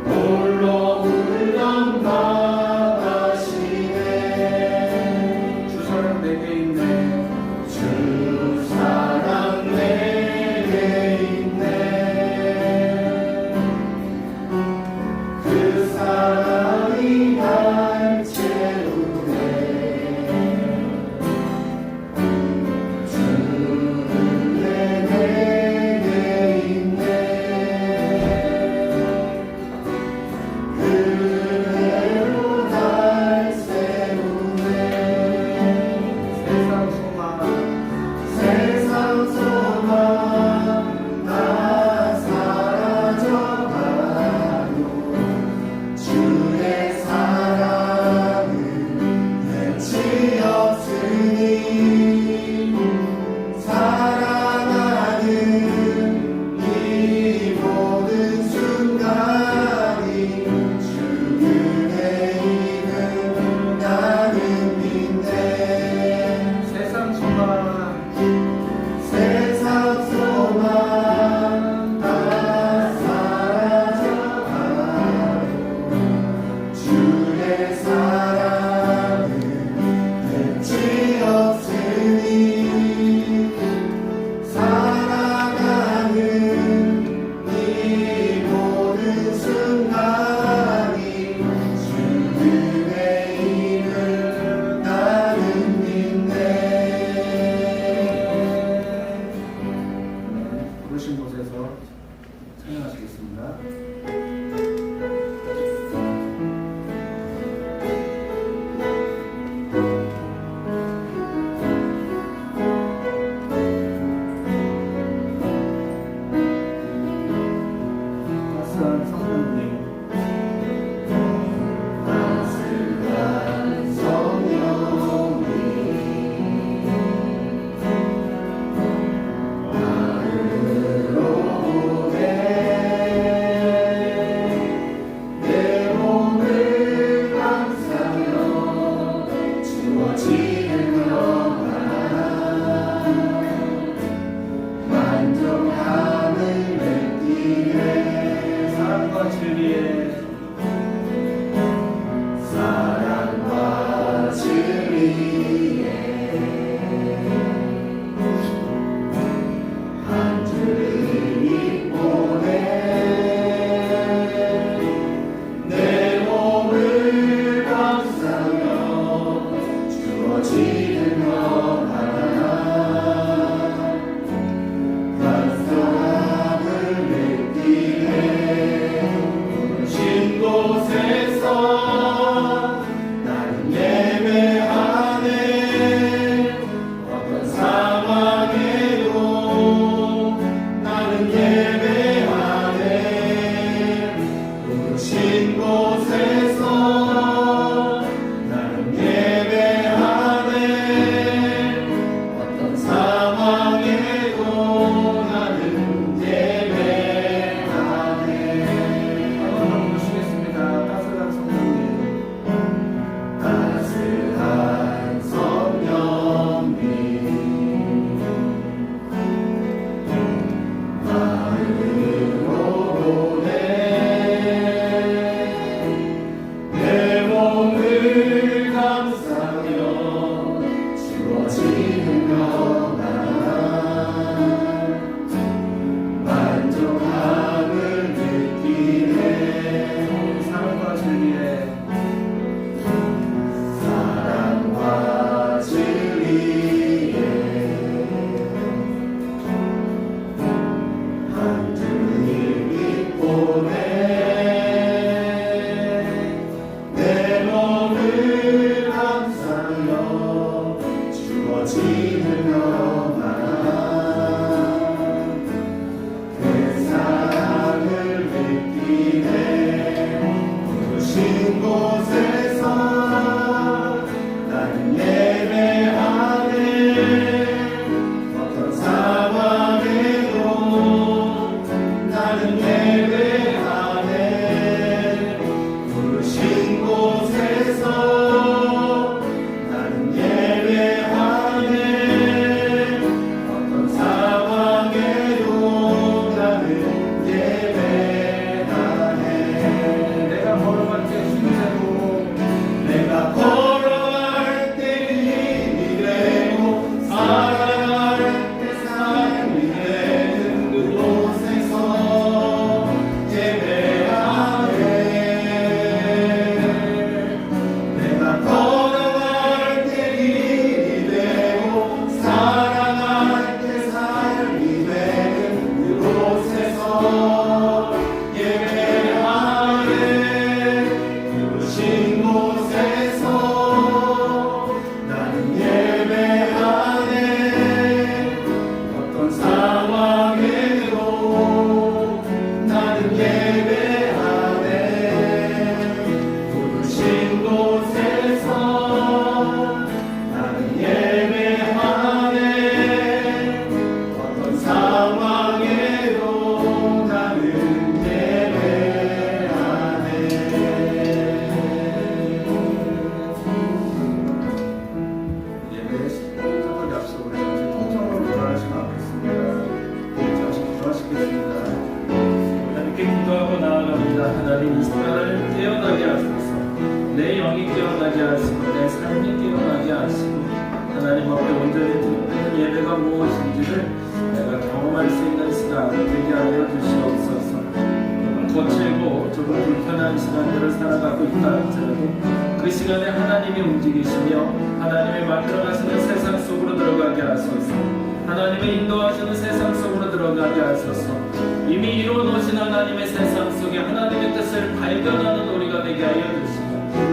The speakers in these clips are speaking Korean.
홀로 울던 바다시네 주어지는 것 하나 간절함을 느끼네. 부르신 곳에서 나는 예배하네. 어떤 상황에도 나는 예배하네. 부르신 곳에서 나는 예배하네. 어떤 상황에도 나는 예배하네. 한번 보시겠습니다. 따스한 성령님. 따스한 성령님 마음으로 보내. 내 몸을 감싸며 주어지는 것 하나 만족함을 느끼네. 사랑과 진리에 사랑과 진리에 한줄기 빛보내. 내 몸을 감싸며 주어지는 것 하나 그 사랑을 느끼네. 부르신 곳에서 나는 예배하네. 어떤 상황에도 나는 예배하네. 부르신 곳에서 나는 예배하네. 어떤 상황에도 나는 예배하네. 내가 걸어갈 때 힘세고 내가 걸어갈 때 힘이 되고 살아갈 때 삶이 되는 그곳에서 예배하네. 내가 걸어갈 때 힘이 되고 살아갈 때 삶이 되는 그곳에서 예배하네. 부르신 곳에서 나는 예배하네. 어떤 상황에도 나는 예배하네. 부르신 곳에서 나는 예배하네. 어떤 상황에도 나는 예배하네. 예배의 시작을 앞서 우리 잠시 통성으로 기도하시면 하겠습니다. 잠시 기도하시겠습니다. 하나님께 기도하고 나아갑니다. 하나님 이 시간을 깨어나게 하소서. 내 영이 깨어나게 하시고 내 삶이 깨어나게 하시고 하나님 앞에 온전히 드리는 예배가 무엇인지를 내가 경험할 수 있는 시간 되게 하여 주시옵소서. 거칠고 조금 불편한 시간들을 살아가고 있다 할지라도 그 시간에 하나님이 움직이시며 하나님이 만들어가시는 세상 속으로 들어가게 하소서. 하나님의 인도하시는 세상 속으로 들어가게 하소서. 이미 이루어 놓으신 하나님의 세상 속에 하나님의 뜻을 발견하는 우리가 되게 하여 주시고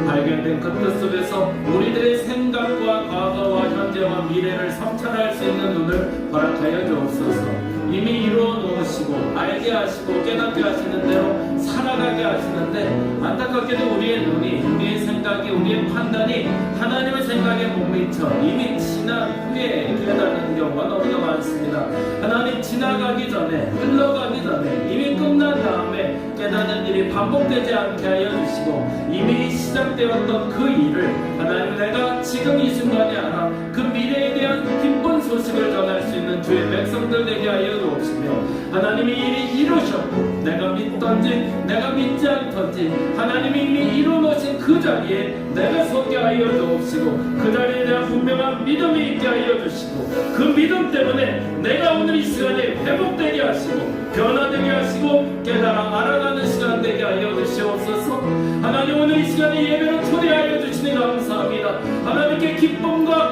발견된 그 뜻 속에서 우리들의 생각과 과거와 현재와 미래를 성찰할 수 있는 눈을 허락하여 주옵소서. 이미 이루어 놓으시고 알게 하시고 깨닫게 하시는 대로 살아가게 하시는데 안타깝게도 우리의 눈이 우리의 생각이 우리의 판단이 하나님의 생각에 못 미쳐 이미 지난 후에 깨닫는 경우가 너무나 많습니다. 하나님 지나가기 전에 흘러가기 전에 이미 끝난 다음에 깨닫는 일이 반복되지 않게 하여 주시고 이미 시작되었던 그 일을 하나님 내가 지금 이 순간에 알아 그 미래에 대한 기쁜 소식을 전할 수 있는 주의 백성들 되게 하여 주옵시며 하나님이 이미 이루셨고 내가 믿던지 내가 믿지 않던지 하나님이 이미 이루어놓으신 그 자리에 내가 서게 하여 주옵시고 그 자리에 대한 분명한 믿음이 있게 하여 주시고 그 믿음 때문에 내가 오늘 이 시간에 회복되게 하시고 변화되게 하시고 깨달아 알아가는 시간 되게 하여 주시옵소서. 하나님 오늘 이 시간에 예배로 초대하여 주시니 감사합니다. 하나님께 기쁨과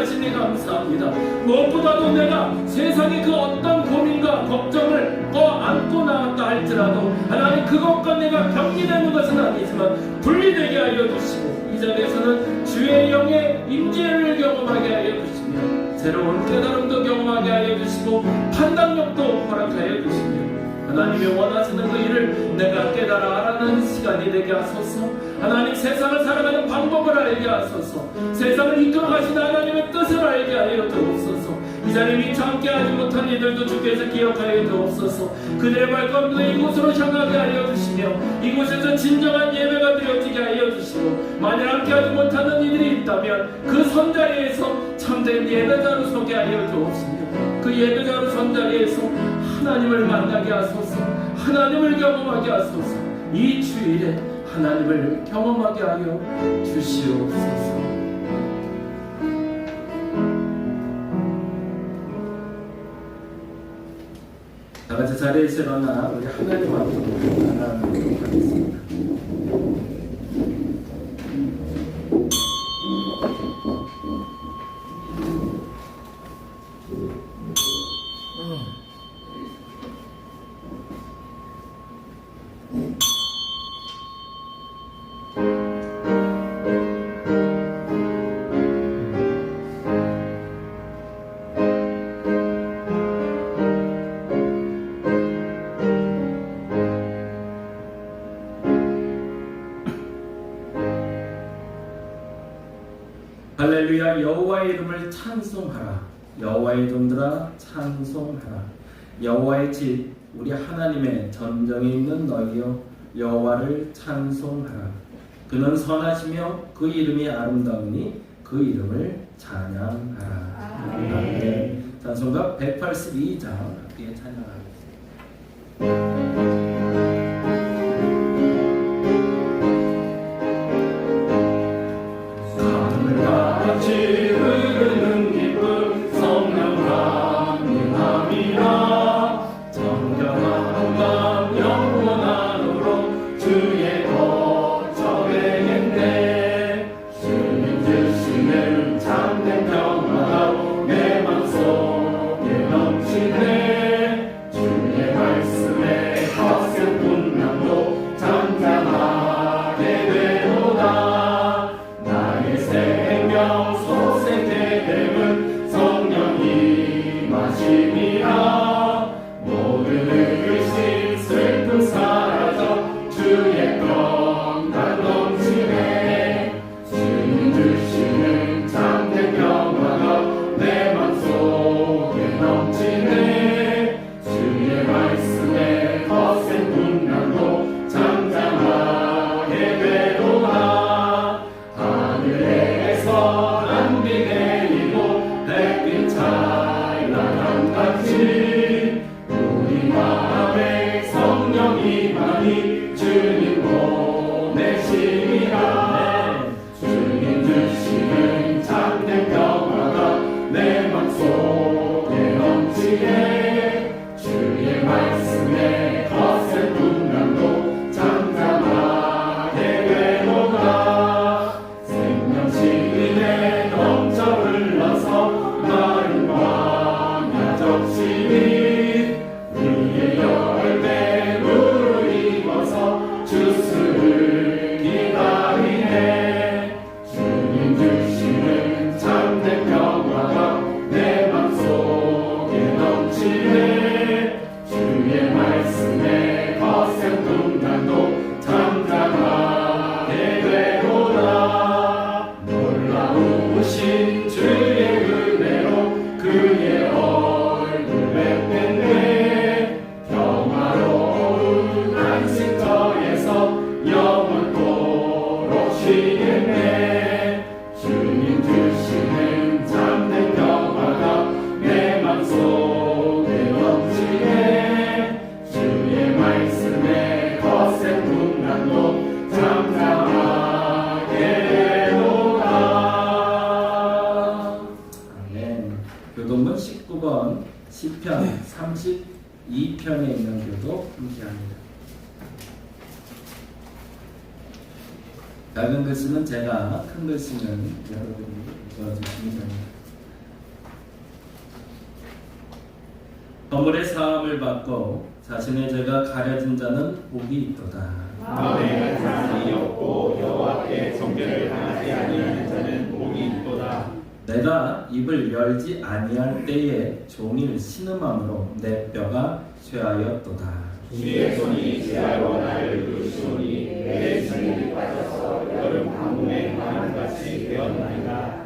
하시니 감사합니다. 무엇보다도 내가 세상의 그 어떤 고민과 걱정을 안고 나왔다 할지라도 하나님 그것과 내가 격리되는 것은 아니지만 분리되게 하여 주시고 이 자리에서는 주의 영의 임재를 경험하게 하여 주시며 새로운 깨달음도 경험하게 하여 주시고 판단력도 허락하여 주시며 하나님이 원하시는 그 일을 내가 깨달아 알아내는 시간이 되게 하소서. 하나님 세상을 살아가는 방법을 알게 하소서. 세상을 이끌어가시는 하나님의 뜻을 알게 하여 주옵소서. 이 자리에 미처 함께하지 못한 이들도 주께서 기억하여 주옵소서. 그들의 발걸음도 이곳으로 향하게 하여 주시며 이곳에서 진정한 예배가 되어지게 하여 주시고 만약 함께하지 못하는 이들이 있다면 그 선자리에서 참된 예배자로 서게 하여 주옵시며 그 예배자로 선자리에서 하나님을 만나게 하소서. 하나님을 경험하게 하소서. 이 주일에 하나님을 경험하게 하여 주시옵소서. 다 같이 자리에서 일어나 우리 하나님 앞으로 나아가도록 하겠습니다. 할렐루야. 여호와의 이름을 찬송하라. 여호와의 종들아 찬송하라. 여호와의 집 우리 하나님의 전정에 있는 너희여 여호와를 찬송하라. 그는 선하시며 그 이름이 아름다우니 그 이름을 찬양하라. 아멘. 찬송가 182장 함께 찬양하겠습니다. 같이 흐르는 기쁨 성령 강림함이라 정결한 마음 영원한으로 주의 거처에겠네. 주님 주시는 참된 평화가 내 맘속에 넘치네. 주의 말씀에 거센 분량도 잠잠하게 되도다. 나의 생명 소생케 됨은 성령이 마심이라. 모든 의심 슬픔 사라져 주의 평강 넘치네. 주님 주시는 참된 평화가 내 맘속에 넘치네. 주의 말씀에 거센 분량도 잠잠하게 되도다. 하늘에서 안비 내리고 햇빛 찬란한 같이 우리 마음에 성령이 많이 주님 보내시리라. 주님 주시는 참된 평화가 내 맘속에 넘치네. 주의 말씀에 거센 분량도 잠잠하게 되도다. 생명신에 넘쳐 흘러서 마른 광야 적시니 위에 열매 무르익어서 주스를 기다리네. 주님 주시는 참된 평화가 내 맘속에 넘치네. 주의 말씀에 거센 분량도 잠잠하게 되도다. 놀라우신 주의 은혜로 그의 얼굴 뵙겠네. 평화로운 안식처에서 영원토록 쉬겠네. 주님 주시는 참된 평화가 내 맘속에 넘치네. 주의 말씀에 거센 분량도 잠잠하게 되도다. 아멘. 교동문 19번 시편 32편에 있는 교도 함께합니다. 작은 글씨는 제가, 큰 글씨는 여러분이 읽어주시면 됩니다. 허물의 사함을 받고 자신의 죄가 가려진 자는 복이 있도다. 마음에 간사함이 없고 여호와께 정죄를 당하지 아니하는 자는 복이 있도다. 내가 입을 열지 아니할 때에 종일 신음함으로 내 뼈가 쇠하였도다. 주의 손이 지하로 나를 누르시오니 내 진이 빠져서 여름 가뭄에 바람같이 되었나이다.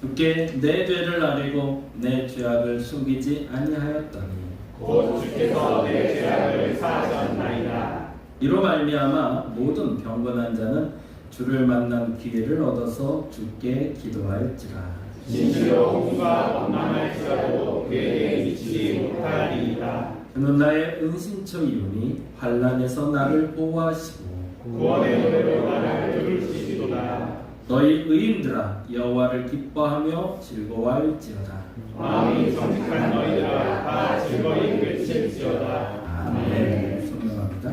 주께 내 죄를 아뢰고 내 죄악을 숨기지 아니하였더니 곧 주께서 내 죄악을 사하셨나이다. 이로 말미암아 모든 병건한 자는 주를 만난 기회를 얻어서 주께 기도하였지라. 진실로 홍수가 범람할지라도 그에게 미치지 못하리이다. 그는 나의 은신처이오니 환난에서 나를 보호하시고 구원의 노래로 나를 부르시리도다. 너희 의인들아 여호와를 기뻐하며 즐거워할지어다. 마음이 정직한 너희들아 다 즐거이 외칠지어다. 아멘. 성령합니다.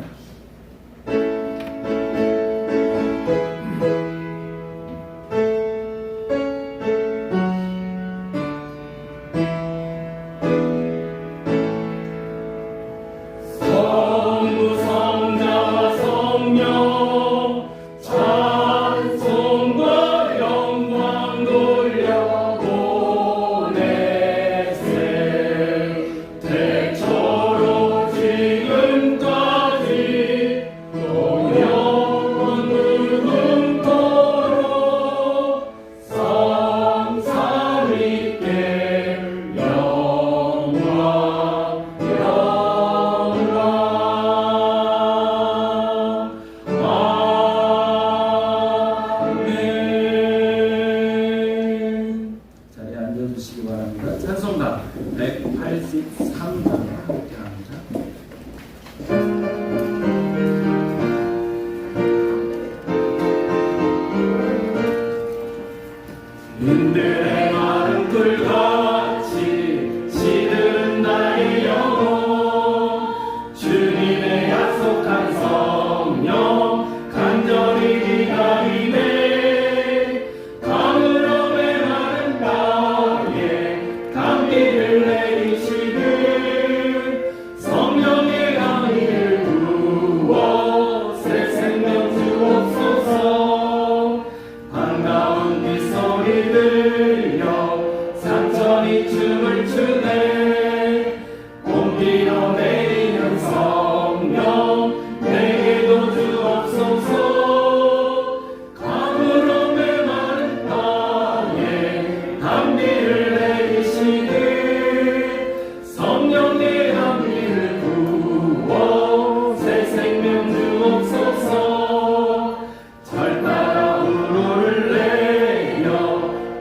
성부 성자 성령 찬송과 영광 돌려보내세. 대처로 지금까지 또 영원 무궁토록 성삼위께 영광 아멘. 자리에 앉아주시기 바랍니다. 찬송가 183장 함께 합니다. 인들의 마른 꿀같이 시들은 나의 영혼. 주님의 약속한 성령 간절히 기다리네. 가물음의 마른 땅에 단비를 내리시는 성령의 강의를 부어 새 생명 주옵소서. 반가운 빗소리 들려 산천이 춤을 추네. 공기로 내리는 성령 내게도 주옵소서. 가물음의 마른 땅에 단비를 내리시는 성령의 향기를 부어 새 생명 주옵소서. 절 따라 우르를 내려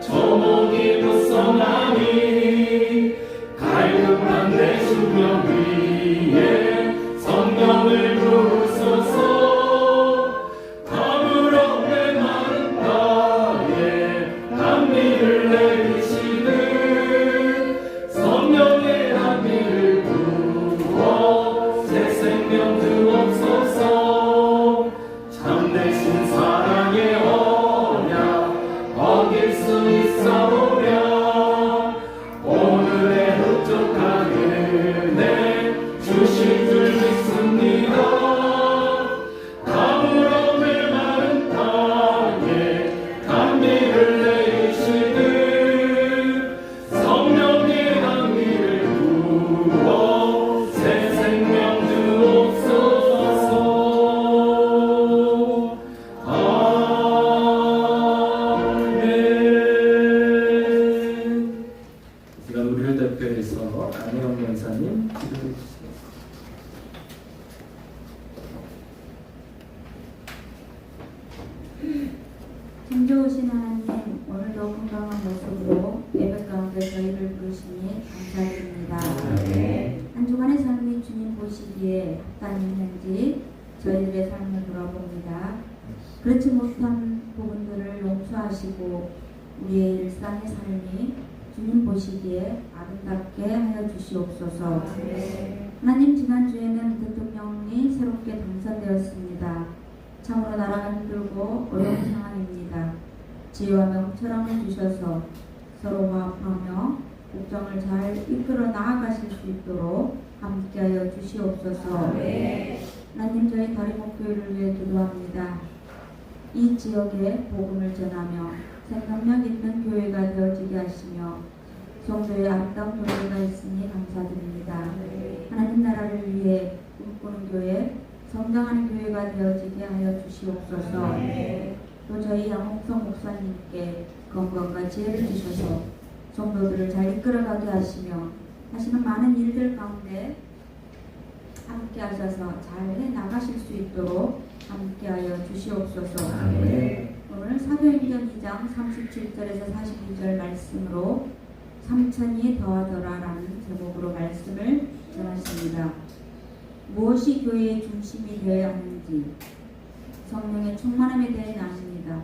조목이 부서나니 갈급한 내 심령 위에 성령을 부으소서. 가물음의 마른 땅에 단비를 내리시는 성령의 향기를 부어 새 생명 주옵소서. 참되신 사랑의 언약 어길 수 있사오랴. 오늘의 흡족한 은혜 주실 줄 믿습니다. 가물음의 마른 땅에 단비를 내리시는 성령의 향기를 부어 새 생명 주옵소서. 아멘. 제가 우리를 대표해서 안혜영 연사님 기도해 주세요. 참 좋으신 하나님, 오늘도 건강한 모습으로 예배 가운데 저희를 부르시니 감사드립니다. 한 주간의 삶이 주님 보시기에 합당했는지 저희들의 삶을 돌아봅니다. 그렇지 못한 부분들을 용서하시고 우리의 일상의 삶이 주님 보시기에 아름답게 하여 주시옵소서. 하나님, 지난주에는 대통령이 새롭게 당선되었습니다. 참으로 나라가 힘들고 어려운 상황입니다. 지혜와 명철함을 주셔서 서로 화합하며 국정을 잘 이끌어 나아가실 수 있도록 함께하여 주시옵소서. 하나님, 저희 다리목교회를 위해 기도합니다. 이 지역에 복음을 전하며 생명력 있는 교회가 되어지게 하시며 성도의 아름다운 교회가 있으니 감사드립니다. 하나님 나라를 위해 꿈꾸는 교회, 성장하는 교회가 되어지게 하여 주시옵소서. 또 저희 양홍성 목사님께 건강과 지혜를 주셔서 성도들을 잘 이끌어가게 하시며 하시는 많은 일들 가운데 함께 하셔서 잘 해나가실 수 있도록 함께하여 주시옵소서. 오늘 사도행전 2장 37절에서 42절 말씀으로 삼천이 더하더라라는 제목으로 말씀을 전하십니다. 무엇이 교회의 중심이 되어야 하는지 성령의 충만함에 대해 나눕니다.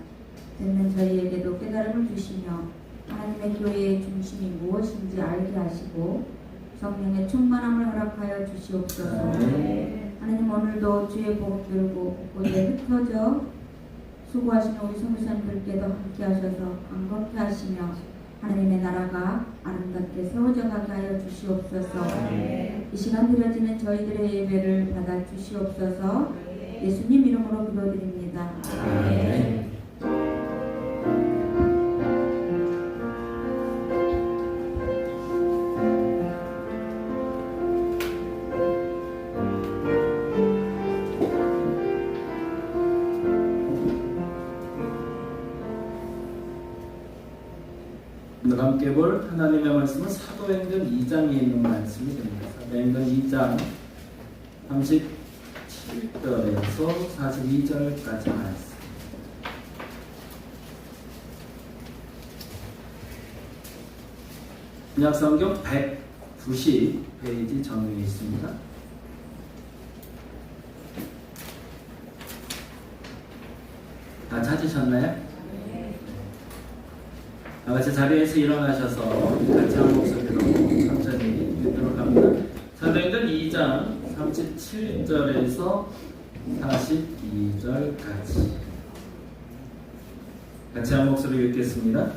듣는 저희에게도 깨달음을 주시며 하나님의 교회의 중심이 무엇인지 알게 하시고 성령의 충만함을 허락하여 주시옵소서. 하나님, 오늘도 주의 복음 들고 곳곳에 흩어져 수고하시는 우리 선교사님들께도 함께 하셔서 강건케 하시며 하나님의 나라가 아름답게 세워져 가게 하여 주시옵소서. 이 시간 드려지는 저희들의 예배를 받아 주시옵소서. 예수님 이름으로 기도드립니다. 아멘. 오늘 함께 볼 하나님의 말씀은 사도행전 2장에 있는 말씀이 됩니다. 사도행전 2장 37절에서 42절까지 말씀. 신약성경 190페이지 정리해 있습니다. 다 찾으셨나요? 같이 자리에서 일어나셔서 같이 한 목소리로 천천히 읽도록 합니다. 사도행전 2장 37절에서 42절까지 같이 한 목소리로 읽겠습니다.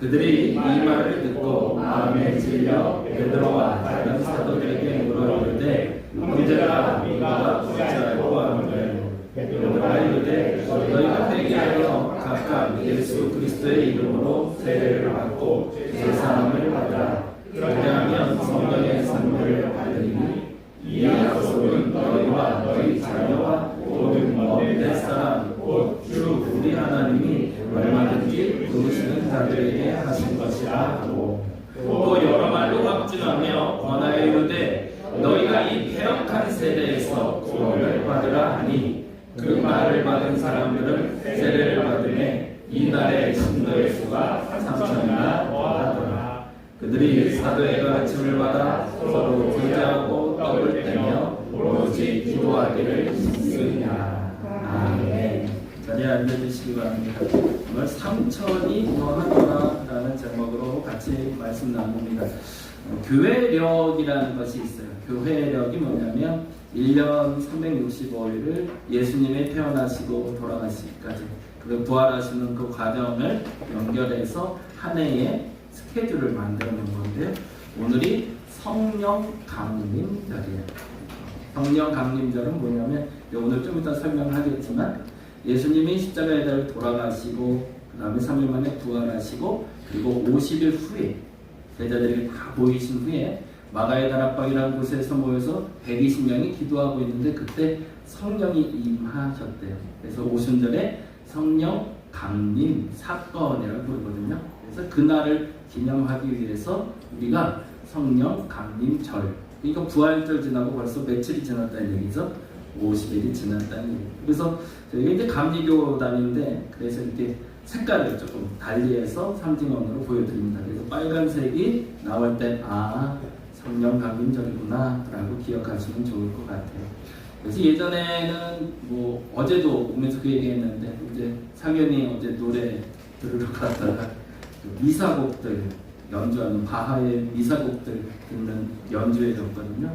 그들이 이 말을 듣고 마음에 찔려 베드로와 다른 사도들에게 물어 이르되 형제들아 우리가 어찌하고 하노니 베드로가 이르되 너희가 회개하여 각각 예수 그리스도의 이름으로 세례를 받고 제사함을 받으라. 그리하면 성령의 선물을 받으리니 이 약속은 너희와 너희 자녀와 모든 먼 햇사람 곧 주 우리 하나님이 얼마든지 부르시는 자들에게 하신 것이라 하고 또 여러 말로 확증하며 권하여 이르되 너희가 이 패역한 세대에서 구원을 받으라 하니 그 말을 받은 사람들은 세례를 받으매 이날의 신도의 수가 3천이나 더하더라. 그들이 사도의 가르침을 받아 서로 교제하고 떡을 떼며 오로지 기도하기를 힘쓰니라. 아멘. 자리에 앉아주시기 바랍니다. 오늘 3천이 더하더라 라는 제목으로 같이 말씀 나눕니다. 교회력이라는 것이 있어요. 교회력이 뭐냐면 1년 365일을 예수님이 태어나시고 돌아가시기까지 그리고 부활하시는 그 과정을 연결해서 한 해의 스케줄을 만드는 건데요. 오늘이 성령 강림절이에요. 성령 강림절은 뭐냐면 오늘 좀 이따 설명을 하겠지만 예수님이 십자가에 달려 돌아가시고 그 다음에 3일 만에 부활하시고 그리고 50일 후에 제자들에게 다 보이신 후에 마가의 다락방이라는 곳에서 모여서 120명이 기도하고 있는데 그때 성령이 임하셨대요. 그래서 오순절에 성령 강림 사건이라고 부르거든요. 그래서 그날을 기념하기 위해서 우리가 성령 강림절, 그러니까 부활절 지나고 벌써 며칠이 지났다는 얘기죠. 50일이 지났다는 얘기예요. 그래서 저희가 이제 감리교 다니는데 그래서 이렇게 색깔을 조금 달리해서 상징원으로 보여드립니다. 그래서 빨간색이 나올 때 성령 강림절이구나 라고 기억하시면 좋을 것 같아요. 그래서 예전에는 뭐 어제도 오면서 그 얘기했는데 이제 상현이 어제 노래 들으러 갔다가 미사곡들 연주하는 바하의 미사곡들 듣는 연주회였거든요.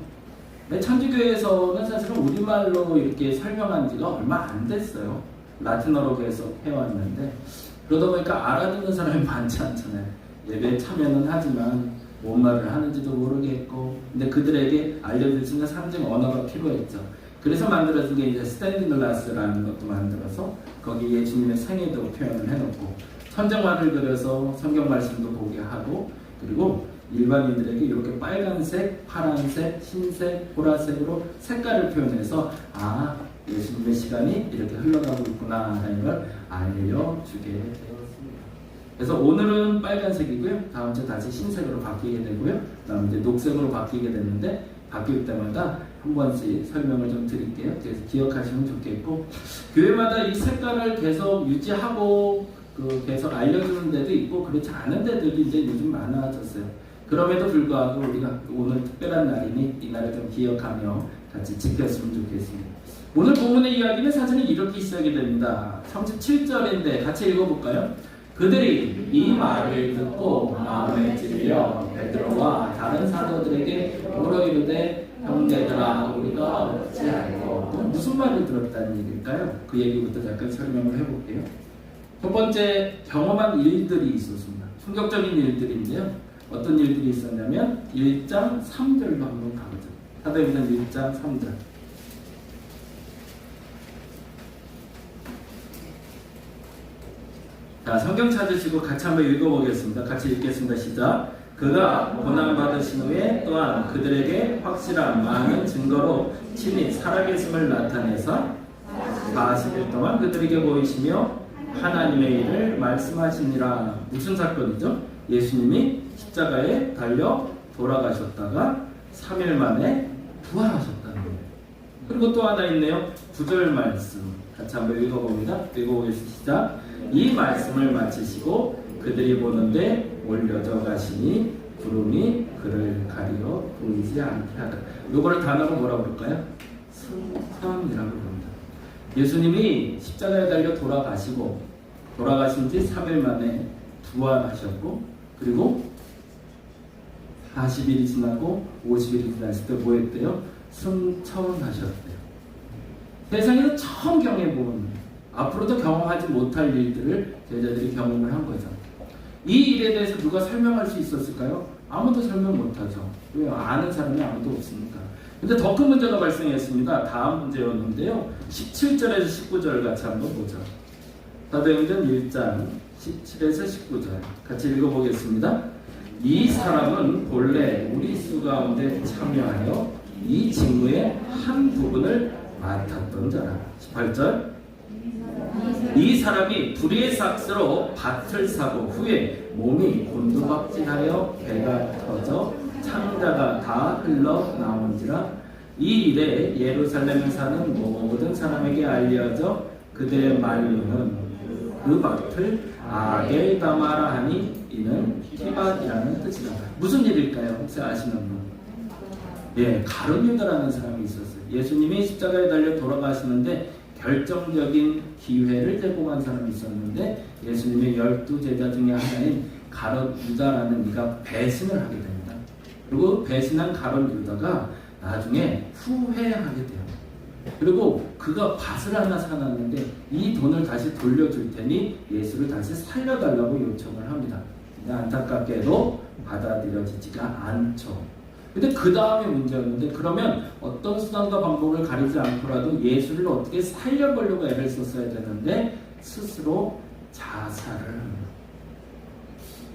천주교에서는 사실은 우리말로 이렇게 설명한 지가 얼마 안 됐어요. 라틴어로 계속 해왔는데 그러다 보니까 알아듣는 사람이 많지 않잖아요. 예배에 참여는 하지만 뭔 말을 하는지도 모르겠고, 근데 그들에게 알려줄 수 있는 상징 언어가 필요했죠. 그래서 만들어진 게 이제 스탠딩 글라스라는 것도 만들어서 거기 예수님의 생애도 표현을 해놓고 천정만을 그려서 성경 말씀도 보게 하고, 그리고 일반인들에게 이렇게 빨간색, 파란색, 흰색, 보라색으로 색깔을 표현해서 아, 예수님의 시간이 이렇게 흘러가고 있구나 하는 걸 알려주게 되었습니다. 그래서 오늘은 빨간색이고요. 다음 주 다시 흰색으로 바뀌게 되고요. 다음 이제 녹색으로 바뀌게 되는데 바뀔 때마다 한 번씩 설명을 좀 드릴게요. 그래서 기억하시면 좋겠고, 교회마다 이 색깔을 계속 유지하고 계속 알려주는 데도 있고 그렇지 않은 데들도 이제 요즘 많아졌어요. 그럼에도 불구하고 우리가 오늘 특별한 날이니 이 날을 좀 기억하며 같이 지켰으면 좋겠습니다. 오늘 본문의 이야기는 사실은 이렇게 시작이 됩니다. 37절인데 같이 읽어볼까요? 그들이 이 말을 듣고 마음에 찔려 베드로와 다른 사도들에게 물어 이르되 형제들아 우리가 어찌 알고, 무슨 말을 들었다는 얘기일까요? 그 얘기부터 잠깐 설명을 해볼게요. 첫 번째, 경험한 일들이 있었습니다. 충격적인 일들인데요. 어떤 일들이 있었냐면 1장 3절로 한번 가보죠. 사도행전 1장 3절. 자, 성경 찾으시고 같이 한번 읽어보겠습니다. 같이 읽겠습니다. 시작. 그가 고난받으신 후에 또한 그들에게 확실한 많은 증거로 친히 살아계심을 나타내서 40일 동안 그들에게 보이시며 하나님의 일을 말씀하시니라. 무슨 사건이죠? 예수님이 십자가에 달려 돌아가셨다가 3일 만에 부활하셨다는 거예요. 그리고 또 하나 있네요. 9절 말씀 같이 한번 읽어봅니다. 읽어보겠습니다. 시작. 이 말씀을 마치시고 그들이 보는데 올려져 가시니 구름이 그를 가리어 보이지 않게 하다. 요거를 단어로 뭐라고 부를까요? 승천이라고 부릅니다. 예수님이 십자가에 달려 돌아가신 지 3일 만에 부활하셨고, 그리고 40일이 지나고 50일이 지났을 때 뭐 했대요? 승천하셨대요. 세상에서 처음 경험해본, 앞으로도 경험하지 못할 일들을 제자들이 경험을 한 거죠. 이 일에 대해서 누가 설명할 수 있었을까요? 아무도 설명 못하죠. 왜요? 아는 사람이 아무도 없으니까. 근데 더 큰 문제가 발생했습니다. 다음 문제였는데요. 17절에서 19절 같이 한번 보죠. 사도행전 1장 17에서 19절 같이 읽어보겠습니다. 이 사람은 본래 우리 수 가운데 참여하여 이 직무의 한 부분을 맡았던 자라. 18절. 이 사람이 불의의 삭스로 밭을 사고 후에 몸이 곤두박질하여 배가 터져 창자가 다 흘러나온지라. 이 일에 예루살렘에 사는 모든 사람에게 알려져 그들의 말로는 그 밭을 아겔다마라 하니 이는 티밧이라는 뜻이다. 무슨 일일까요? 혹시 아시는 분? 예, 가룟 유다라는 사람이 있었어요. 예수님이 십자가에 달려 돌아가시는데 결정적인 기회를 제공한 사람이 있었는데 예수님의 12제자 중에 하나인 가룟 유다라는 이가 배신을 하게 됩니다. 그리고 배신한 가룟 유다가 나중에 후회하게 돼요. 그리고 그가 밭을 하나 사놨는데 이 돈을 다시 돌려줄 테니 예수를 다시 살려달라고 요청을 합니다. 근데 안타깝게도 받아들여지지가 않죠. 근데 그 다음에 문제였는데, 그러면 어떤 수단과 방법을 가리지 않고라도 예수를 어떻게 살려보려고 애를 썼어야 되는데 스스로 자살을 합니다.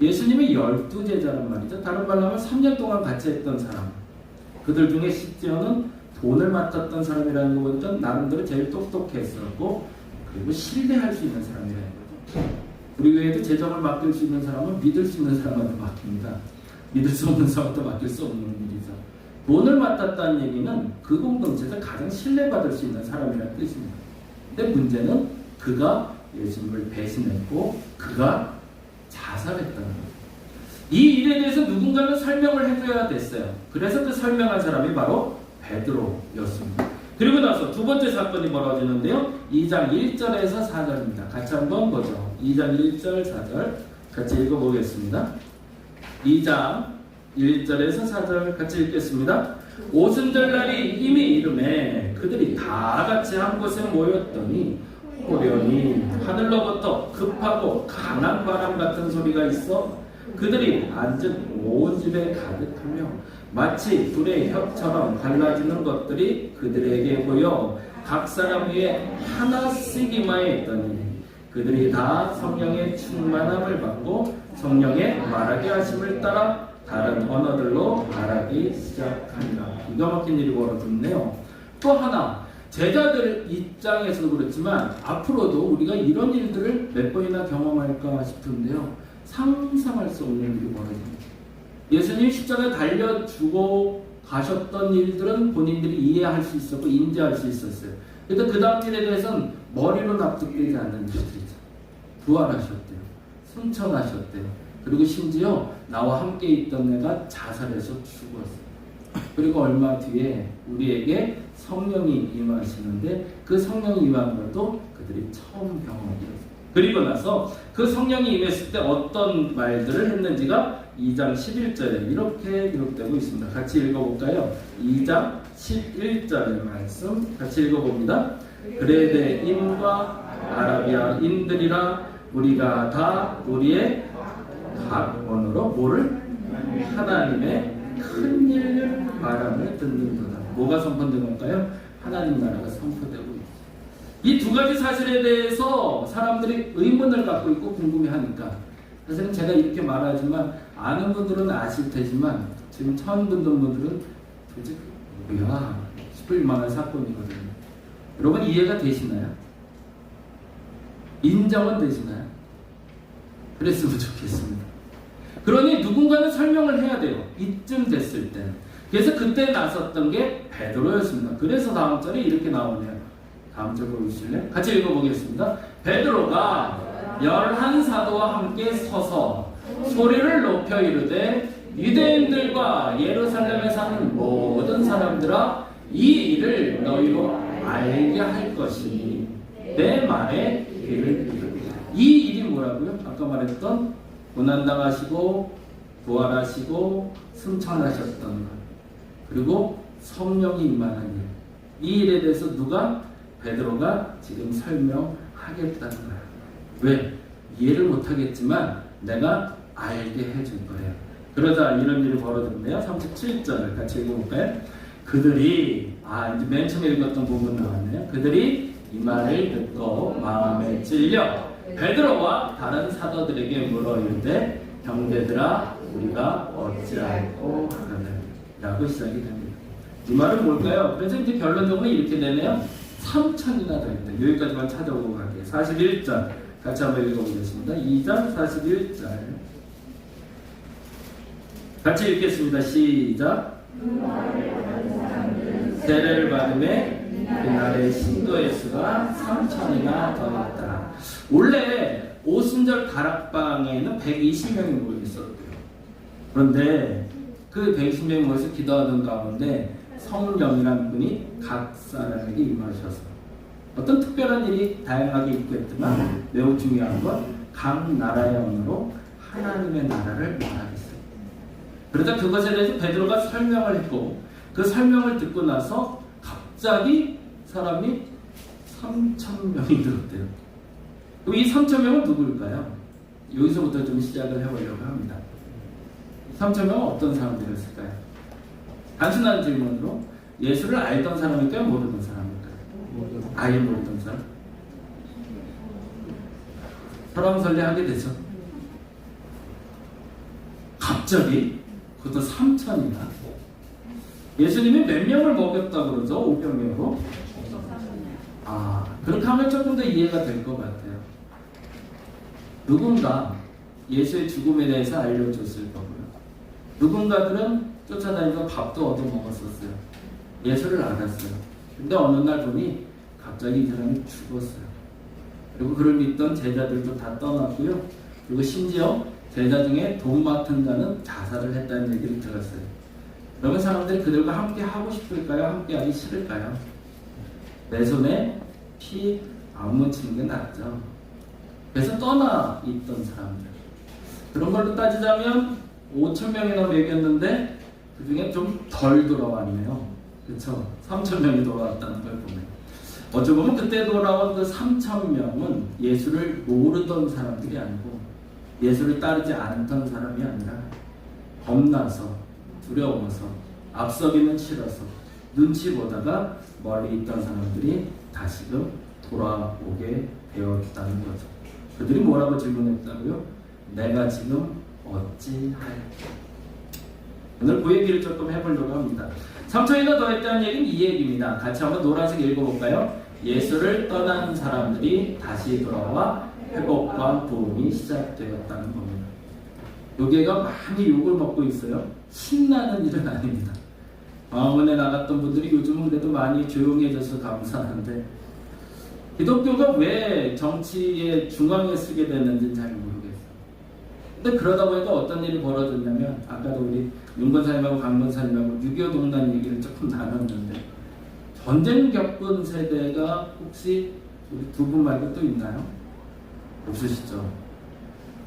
예수님이 12제자란 말이죠. 다른 말로 하면 3년 동안 같이 했던 사람, 그들 중에 심지어는 돈을 맡았던 사람이라는 거 보니까 나름대로 제일 똑똑했었고, 그리고 신뢰할 수 있는 사람이라는 거죠. 우리 교회도 재정을 맡길 수 있는 사람은 믿을 수 있는 사람한테 맡깁니다. 믿을 수 없는 사람한테 맡길 수 없는 일이죠. 돈을 맡았다는 얘기는 그 공동체에서 가장 신뢰받을 수 있는 사람이라는 뜻입니다. 근데 문제는 그가 예수님을 배신했고 그가 자살했다는 거예요. 이 일에 대해서 누군가는 설명을 해줘야 됐어요. 그래서 그 설명한 사람이 바로 베드로였습니다. 그리고 나서 두 번째 사건이 벌어지는데요. 2장 1절에서 4절입니다. 같이 한번 보죠. 2장 1절 4절 같이 읽어보겠습니다. 2장 1절에서 4절 같이 읽겠습니다. 오순절날이 이미 이름에 그들이 다 같이 한 곳에 모였더니 호련히 하늘로부터 급하고 강한 바람 같은 소리가 있어 그들이 앉은 온 집에 가득하며 마치 불의 혀처럼 갈라지는 것들이 그들에게 보여 각 사람 위에 하나씩 임하여 있더니 그들이 다 성령의 충만함을 받고 성령의 말하게 하심을 따라 다른 언어들로 말하기 시작합니다. 기가 막힌 일이 벌어졌네요. 또 하나 제자들 입장에서도 그렇지만 앞으로도 우리가 이런 일들을 몇 번이나 경험할까 싶은데요. 상상할 수 없는 일이 벌어집니다. 예수님이 십자가에 달려 죽어 가셨던 일들은 본인들이 이해할 수 있었고 인지할 수 있었어요. 그런데 그 다음 일에 대해서는 머리로 납득되지 않는 일들이죠. 부활하셨대요. 승천하셨대요. 그리고 심지어 나와 함께 있던 애가 자살해서 죽었어요. 그리고 얼마 뒤에 우리에게 성령이 임하시는데 그 성령이 임한 것도 그들이 처음 경험이었어요. 그리고 나서 그 성령이 임했을 때 어떤 말들을 했는지가 2장 11절에 이렇게 기록되고 있습니다. 같이 읽어볼까요? 2장 11절의 말씀 같이 읽어봅니다. 그레데인과 아라비아인들이라 우리가 다 우리의 각 언어로 뭐를? 하나님의 큰 일을 말함을 듣는도다. 뭐가 선포된 걸까요? 하나님 나라가 선포되고 있죠. 이 두 가지 사실에 대해서 사람들이 의문을 갖고 있고 궁금해하니까 사실은 제가 이렇게 말하지만 아는 분들은 아실 테지만 지금 처음 듣는 분들은 도대체 뭐야 싶을 만한 사건이거든요. 여러분 이해가 되시나요? 인정은 되시나요? 그랬으면 좋겠습니다. 그러니 누군가는 설명을 해야 돼요. 이쯤 됐을 때. 그래서 그때 나섰던 게 베드로였습니다. 그래서 다음 절에 이렇게 나오네요. 다음 절 보여주실래요? 같이 읽어보겠습니다. 베드로가 11사도와 함께 서서 소리를 높여 이르되 유대인들과 예루살렘에 사는 모든 사람들아 이 일을 너희로 알게 할 것이니 내 말에 귀를 기울이라. 이 일이 뭐라고요? 아까 말했던 고난당하시고 부활하시고 승천하셨던 것 그리고 성령이 임하는 일. 이 일에 대해서 누가? 베드로가 지금 설명하겠다는 거야. 왜? 이해를 못하겠지만 내가 알게 해줄 거예요. 그러자 이런 일이 벌어졌네요. 37절 같이 읽어볼까요? 그들이 이제 맨 처음에 읽었던 부분 나왔네요. 그들이 이 말을 듣고 마음에 찔려 베드로와 다른 사도들에게 물어 이르되 형제들아 우리가 어찌할꼬 하느냐 라고 시작이 됩니다. 이 말은 뭘까요? 그래서 이제 결론적으로 이렇게 되네요. 3천이나 더 있다. 여기까지만 찾아보고 갈게요. 41절 같이 한번 읽어보겠습니다. 2장 41절 같이 읽겠습니다. 시작. 세례를 받음에 그날의 신도의 수가 3천이나 더 있다. 원래 오순절 다락방에는 120명이 모여 있었대요. 그런데 그 120명이 모여서 기도하던 가운데 성령이라는 분이 각 사람에게 임하셔서 어떤 특별한 일이 다양하게 있겠지만 매우 중요한 건 각 나라의 언어로 하나님의 나라를 말하겠어요. 그러자 그것에 대해서 베드로가 설명을 했고 그 설명을 듣고 나서 갑자기 사람이 3,000명이 들었대요. 그럼 이 3,000명은 누구일까요? 여기서부터 좀 시작을 해보려고 합니다. 3,000명은 어떤 사람들이었을까요? 단순한 질문으로 예수를 알던 사람일까요? 모르던 사람일까요? 아예 모르던 사람? 설왕설래하게 되죠. 갑자기 그것도 3,000이나 예수님이 몇 명을 먹였다고 그러죠? 500명으로? 그렇게 하면 조금 더 이해가 될 것 같아요. 누군가 예수의 죽음에 대해서 알려줬을 거고요. 누군가들은 쫓아다니면서 밥도 얻어 먹었었어요. 예수를 알았어요. 근데 어느 날 보니 갑자기 이 사람이 죽었어요. 그리고 그를 믿던 제자들도 다 떠났고요. 그리고 심지어 제자 중에 돈 맡은 자는 자살을 했다는 얘기를 들었어요. 그러면 사람들이 그들과 함께 하고 싶을까요? 함께 하기 싫을까요? 내 손에 피 안 묻히는 게 낫죠. 그래서 떠나 있던 사람들. 그런 걸로 따지자면 5,000명이나 먹였는데 그 중에 좀 덜 돌아왔네요. 그렇죠? 3,000명이 돌아왔다는 걸 보면 어찌 보면 그때 돌아온 그 3,000명은 예수를 모르던 사람들이 아니고 예수를 따르지 않던 사람이 아니라 겁나서 두려워서 앞서기는 싫어서 눈치 보다가 멀리 있던 사람들이 다시금 돌아오게 되었다는 거죠. 그들이 뭐라고 질문했다고요? 내가 지금 어찌할까? 오늘 그 얘기를 조금 해보려고 합니다. 3초이나 더 했다는 얘기는 이 얘기입니다. 같이 한번 노란색 읽어볼까요? 예수를 떠난 사람들이 다시 돌아와 회복과 부흥이 시작되었다는 겁니다. 여기가 많이 욕을 먹고 있어요. 신나는 일은 아닙니다. 방언에 나갔던 분들이 요즘은 그래도 많이 조용해져서 감사한데 기독교가 왜 정치의 중앙에 서게 됐는지는 잘 모르겠어요. 근데 그러다 보니까 어떤 일이 벌어졌냐면 아까도 우리 윤 권사님하고 강 권사님하고 6.25 동란 얘기를 조금 나눴는데 전쟁 겪은 세대가 혹시 우리 두 분 말고 또 있나요? 없으시죠?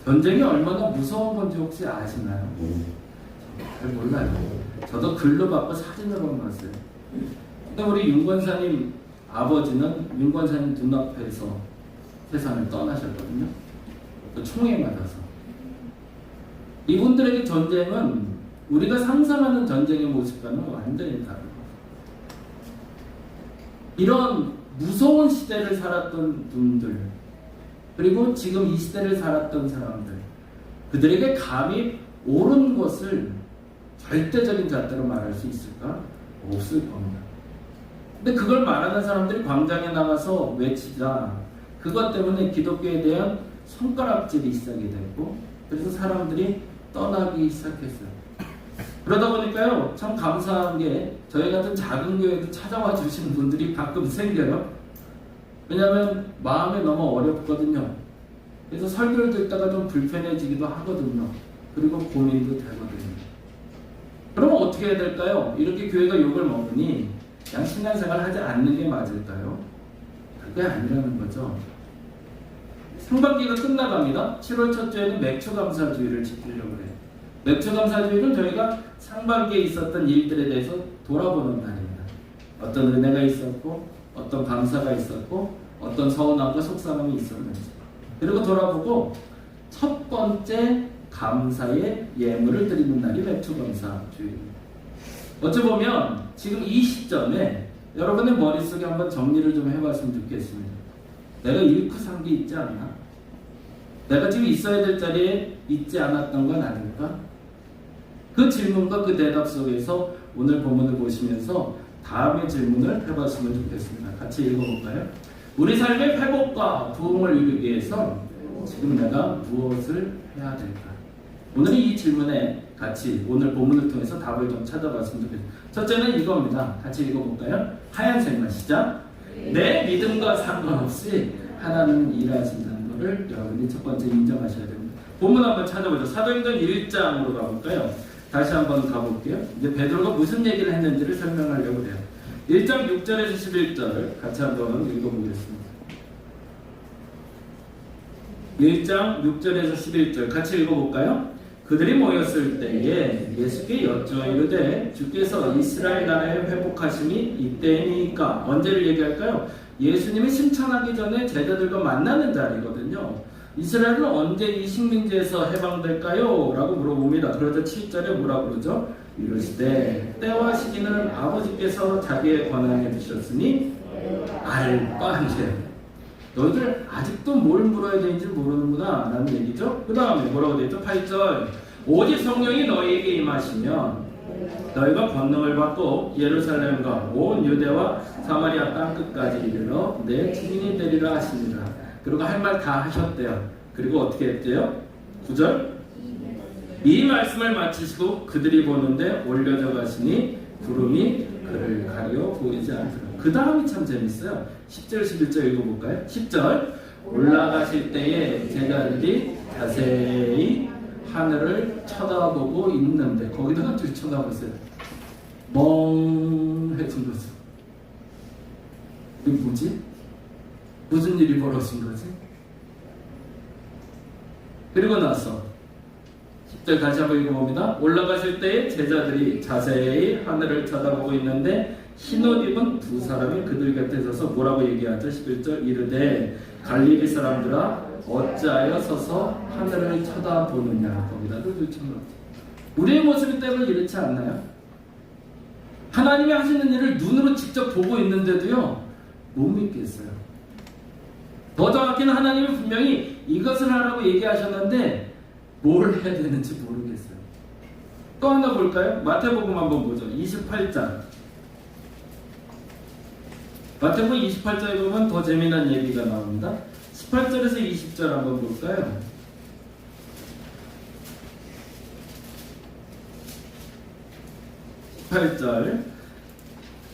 전쟁이 얼마나 무서운 건지 혹시 아시나요? 잘 몰라요. 저도 글로 받고 사진으로 봤어요. 근데 우리 윤 권사님 아버지는 윤 권사님 눈앞에서 세상을 떠나셨거든요. 또 총에 맞아서. 이분들에게 전쟁은 우리가 상상하는 전쟁의 모습과는 완전히 다르고 이런 무서운 시대를 살았던 분들 그리고 지금 이 시대를 살았던 사람들 그들에게 감히 옳은 것을 절대적인 잣대로 말할 수 있을까? 없을 겁니다. 근데 그걸 말하는 사람들이 광장에 나가서 외치자 그것 때문에 기독교에 대한 손가락질이 시작이 됐고 그래서 사람들이 떠나기 시작했어요. 그러다 보니까요 참 감사한 게 저희 같은 작은 교회도 찾아와 주시는 분들이 가끔 생겨요. 왜냐하면 마음이 너무 어렵거든요. 그래서 설교를 듣다가 좀 불편해지기도 하거든요. 그리고 고민도 되거든요. 그러면 어떻게 해야 될까요? 이렇게 교회가 욕을 먹으니 그냥 신앙생활 하지 않는 게 맞을까요? 그게 아니라는 거죠. 상반기가 끝나갑니다. 7월 첫 주에는 맥주감사주의를 지키려고 해요. 맥주감사주의는 저희가 상반기에 있었던 일들에 대해서 돌아보는 날입니다. 어떤 은혜가 있었고 어떤 감사가 있었고 어떤 서운함과 속상함이 있었는지 그리고 돌아보고 첫 번째 감사의 예물을 드리는 날이 맥주감사주의입니다. 어찌 보면 지금 이 시점에 여러분의 머릿속에 한번 정리를 좀 해봤으면 좋겠습니다. 내가 잃고 산 게 있지 않나? 내가 지금 있어야 될 자리에 있지 않았던 건 아닐까? 그 질문과 그 대답 속에서 오늘 본문을 보시면서 다음의 질문을 해봤으면 좋겠습니다. 같이 읽어볼까요? 우리 삶의 회복과 부흥을 이루기 위해서 지금 내가 무엇을 해야 될까? 오늘은 이 질문에 같이 오늘 본문을 통해서 답을 좀 찾아봤으면 좋겠습니다. 첫째는 이겁니다. 같이 읽어볼까요? 하얀색만 시작. 내 믿음과 상관없이 하나님은 일하신다는 것을 여러분이 첫 번째 인정하셔야 됩니다. 본문 한번 찾아보죠. 사도행전 1장으로 가볼까요? 다시 한번 가볼게요. 이제 베드로가 무슨 얘기를 했는지를 설명하려고 해요. 1장 6절에서 11절 같이 한번 읽어보겠습니다. 1장 6절에서 11절 같이 읽어볼까요? 그들이 모였을 때에 예수께 여쭈어 이르되 주께서 이스라엘 나라의 회복하심이 이때이니까 언제를 얘기할까요? 예수님이 승천하기 전에 제자들과 만나는 자리거든요. 이스라엘은 언제 이 식민지에서 해방될까요? 라고 물어봅니다. 그러자 7절에 뭐라고 그러죠? 이르시되 때와 시기는 아버지께서 자기의 권한에 주셨으니 알 바이래요. 너희들 아직도 뭘 물어야 되는지 모르는구나 라는 얘기죠. 그 다음에 뭐라고 되죠? 8절 오직 성령이 너희에게 임하시면 너희가 권능을 받고 예루살렘과 온 유대와 사마리아 땅끝까지 이르러 내 증인이 되리라 하십니다. 그리고 할 말 다 하셨대요. 그리고 어떻게 했대요? 9절 이 말씀을 마치시고 그들이 보는데 올려져 가시니 구름이 그를 가려 보이지 않더라. 그 다음이 참 재밌어요. 10절 11절 읽어볼까요? 10절 올라가실 때에 제자들이 자세히 하늘을 쳐다보고 있는데 거기다가 쭉 쳐다보세요. 멍해진 거죠. 이게 뭐지? 무슨 일이 벌어진 거지? 그리고 나서 10절 다시 한번 읽어봅니다. 올라가실 때에 제자들이 자세히 하늘을 쳐다보고 있는데 흰옷 입은 두 사람이 그들 곁에 서서 뭐라고 얘기하죠? 11절 이르되 갈릴리 사람들아 어찌하여 서서 하늘을 쳐다보느냐. 거기다도 요청을. 우리의 모습이 때문에 이렇지 않나요? 하나님이 하시는 일을 눈으로 직접 보고 있는데도요, 못 믿겠어요. 더 정확히는 하나님이 분명히 이것을 하라고 얘기하셨는데 뭘 해야 되는지 모르겠어요. 또 하나 볼까요? 마태복음 한번 보죠. 28장. 마태복음 28장에 보면 더 재미난 얘기가 나옵니다. 18절에서 20절 한번 볼까요?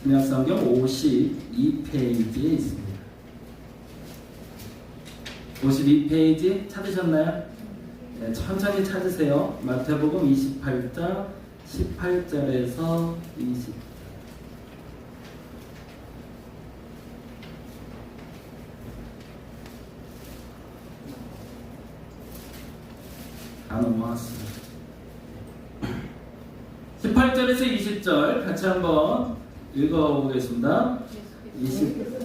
그냥 성경 52페이지에 있습니다. 52페이지 찾으셨나요? 네, 천천히 찾으세요. 마태복음 28장 18절에서 20절. 다 넘어왔어요. 18절에서 20절 같이 한번 읽어보겠습니다. 20.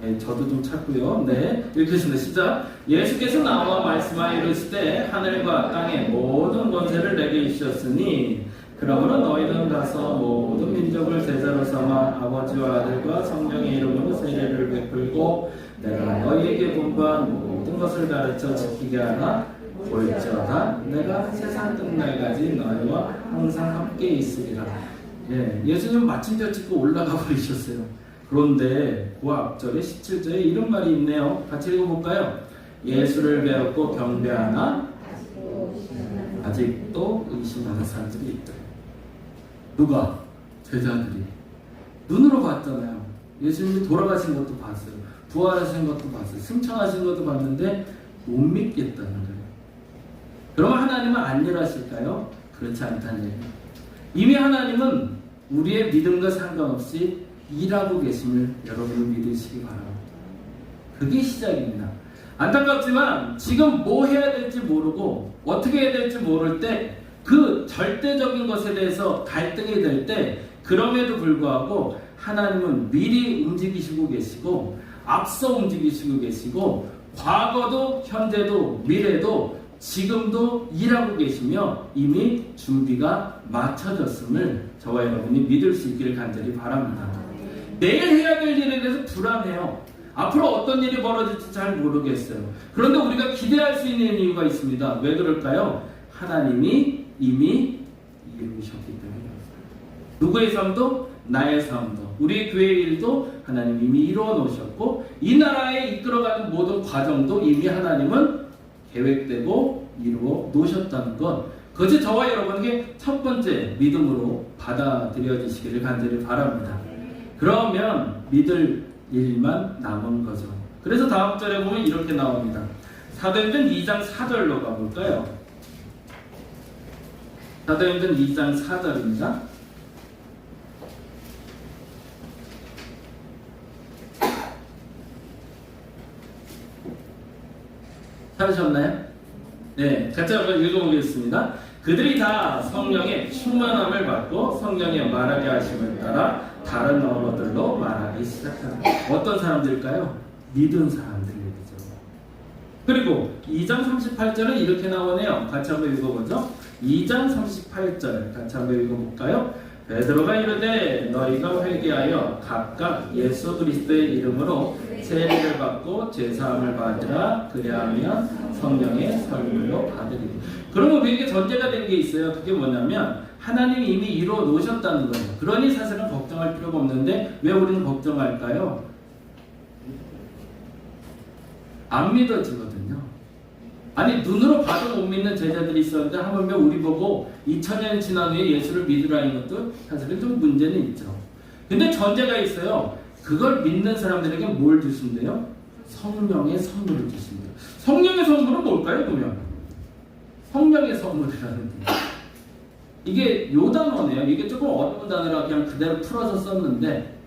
네, 저도 좀 찾고요. 네, 읽겠습니다. 시작. 예수께서 나와 말씀하여 이르시되 하늘과 땅의 모든 권세를 내게 주셨으니 그러므로 너희는 가서 모든 민족을 제자로 삼아 아버지와 아들과 성령의 이름으로 세례를 베풀고 내가 너희에게 분부한 모든 것을 가르쳐 지키게 하라. 볼지어다 내가 세상 끝날까지 너희와 항상 함께 있으리라. 예, 예수님 마침 뼈 찍고 올라가 버리셨어요. 그런데 그 앞절에 17절에 이런 말이 있네요. 같이 읽어볼까요? 예수를 배웠고 경배하나 아직도 의심하는 사람들이 있다. 누가? 제자들이. 눈으로 봤잖아요. 예수님이 돌아가신 것도 봤어요. 부활하신 것도 봤어요. 승천하신 것도 봤는데 못 믿겠다는 거예요. 그러면 하나님은 안 일하실까요? 그렇지 않다는 얘기예요. 이미 하나님은 우리의 믿음과 상관없이 일하고 계심을 여러분이 믿으시기 바랍니다. 그게 시작입니다. 안타깝지만 지금 뭐 해야 될지 모르고 어떻게 해야 될지 모를 때 그 절대적인 것에 대해서 갈등이 될 때 그럼에도 불구하고 하나님은 미리 움직이시고 계시고 앞서 움직이시고 계시고 과거도 현재도 미래도 지금도 일하고 계시며 이미 준비가 마쳐졌음을 저와 여러분이 믿을 수 있기를 간절히 바랍니다. 내일 해야 될 일에 대해서 불안해요. 앞으로 어떤 일이 벌어질지 잘 모르겠어요. 그런데 우리가 기대할 수 있는 이유가 있습니다. 왜 그럴까요? 하나님이 이미 이루셨기 때문에 그렇습니다. 누구의 삶도 나의 삶도 우리 교회의 일도 하나님이 이미 이루어 놓으셨고 이 나라에 이끌어가는 모든 과정도 이미 하나님은 계획되고 이루어 놓으셨다는 것, 그것이 저와 여러분에게 첫 번째 믿음으로 받아들여지시기를 간절히 바랍니다. 그러면 믿을 일만 남은 거죠. 그래서 다음 절에 보면 이렇게 나옵니다. 사도행전 2장 4절로 가볼까요? 사도행전 2장 4절입니다. 찾으셨나요? 네, 같이 한번 읽어보겠습니다. 그들이 다 성령의 충만함을 받고 성령의 말하게 하심을 따라 다른 언어들로 말하기 시작합니다. 어떤 사람들일까요? 믿은 사람들이죠. 그리고 2장 38절은 이렇게 나오네요. 같이 한번 읽어보죠. 2장 38절 같이 한번 읽어볼까요? 베드로가 이르되 너희가 회개하여 각각 예수 그리스도의 이름으로 세례를 받고 죄사함을 받으라. 그리하면 성령의 선물로 받으리니. 그러면 우리에게 전제가 되는 게 있어요. 그게 뭐냐면 하나님이 이미 이루어 놓으셨다는 거예요. 그러니 사실은 걱정할 필요가 없는데 왜 우리는 걱정할까요? 안 믿어지거든요. 아니 눈으로 봐도 못 믿는 제자들이 있었는데 하물며 우리 보고 2000년 지난 후에 예수를 믿으라는 것도 사실은 좀 문제는 있죠. 근데 전제가 있어요. 그걸 믿는 사람들에게 뭘 주신대요? 성령의 선물을 주신대요. 성령의 선물은 뭘까요? 그러면 성령의 선물이라는 게 이게 요 단어네요. 이게 조금 어려운 단어라 그냥 그대로 풀어서 썼는데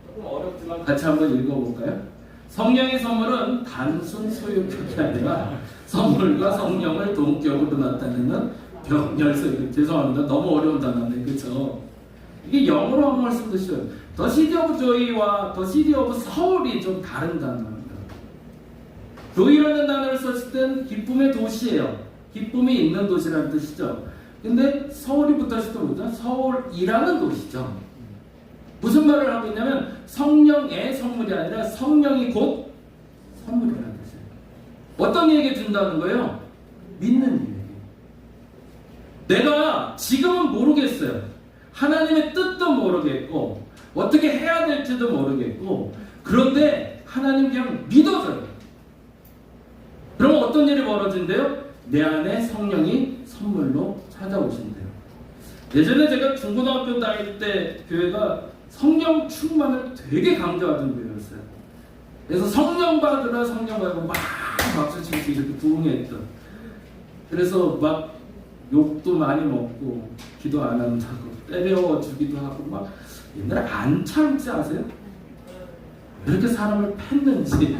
조금 어렵지만 같이 한번 읽어볼까요? 성령의 선물은 단순 소유격이 아니라 선물과 성령을 동격으로 나타내는 병렬소. 죄송합니다. 너무 어려운 단어인데 그렇죠? 이게 영어로 한 말씀도 쉬워요. The City of Joy와 The City of Soul이 좀 다른 단어입니다. 교회라는 단어를 썼을 땐 기쁨의 도시예요. 기쁨이 있는 도시라는 뜻이죠. 근데 서울이 붙었을 때 뭐죠? 서울이라는 도시죠. 무슨 말을 하고 있냐면 성령의 선물이 아니라 성령이 곧 선물이라는 뜻이에요. 어떤 얘기 준다는 거예요? 믿는 얘기. 내가 지금은 모르겠어요. 하나님의 뜻도 모르겠고 어떻게 해야 될지도 모르겠고 그런데 하나님 그냥 믿어져요. 그럼 어떤 일이 벌어진대요? 내 안에 성령이 선물로 찾아오신대요. 예전에 제가 중고등학교 다닐 때 교회가 성령 충만을 되게 강조하던 교회였어요. 그래서 성령 받으라 성령 받으라 막 박수 치고 이렇게 부흥했던. 그래서 막 욕도 많이 먹고 기도 안 한다고 때려 주기도 하고 막 옛날에 안창지 아세요? 이렇게 사람을 팼는지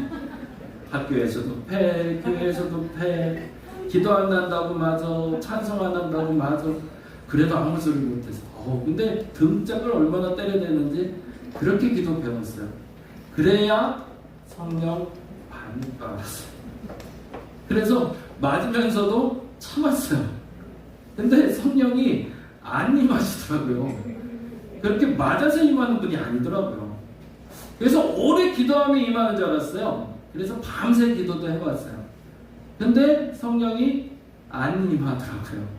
학교에서도 패, 교회에서도 패, 기도 안 한다고 맞아, 찬송 안 한다고 맞아. 그래도 아무 소리 못해서. 근데 등짝을 얼마나 때려야 되는지 그렇게 기도 배웠어요. 그래야 성령 받는 줄 알았어요. 그래서 맞으면서도 참았어요. 근데 성령이 안 임하시더라고요. 그렇게 맞아서 임하는 분이 아니더라고요. 그래서 오래 기도하면 임하는 줄 알았어요. 그래서 밤새 기도도 해봤어요. 근데 성령이 안 임하더라고요.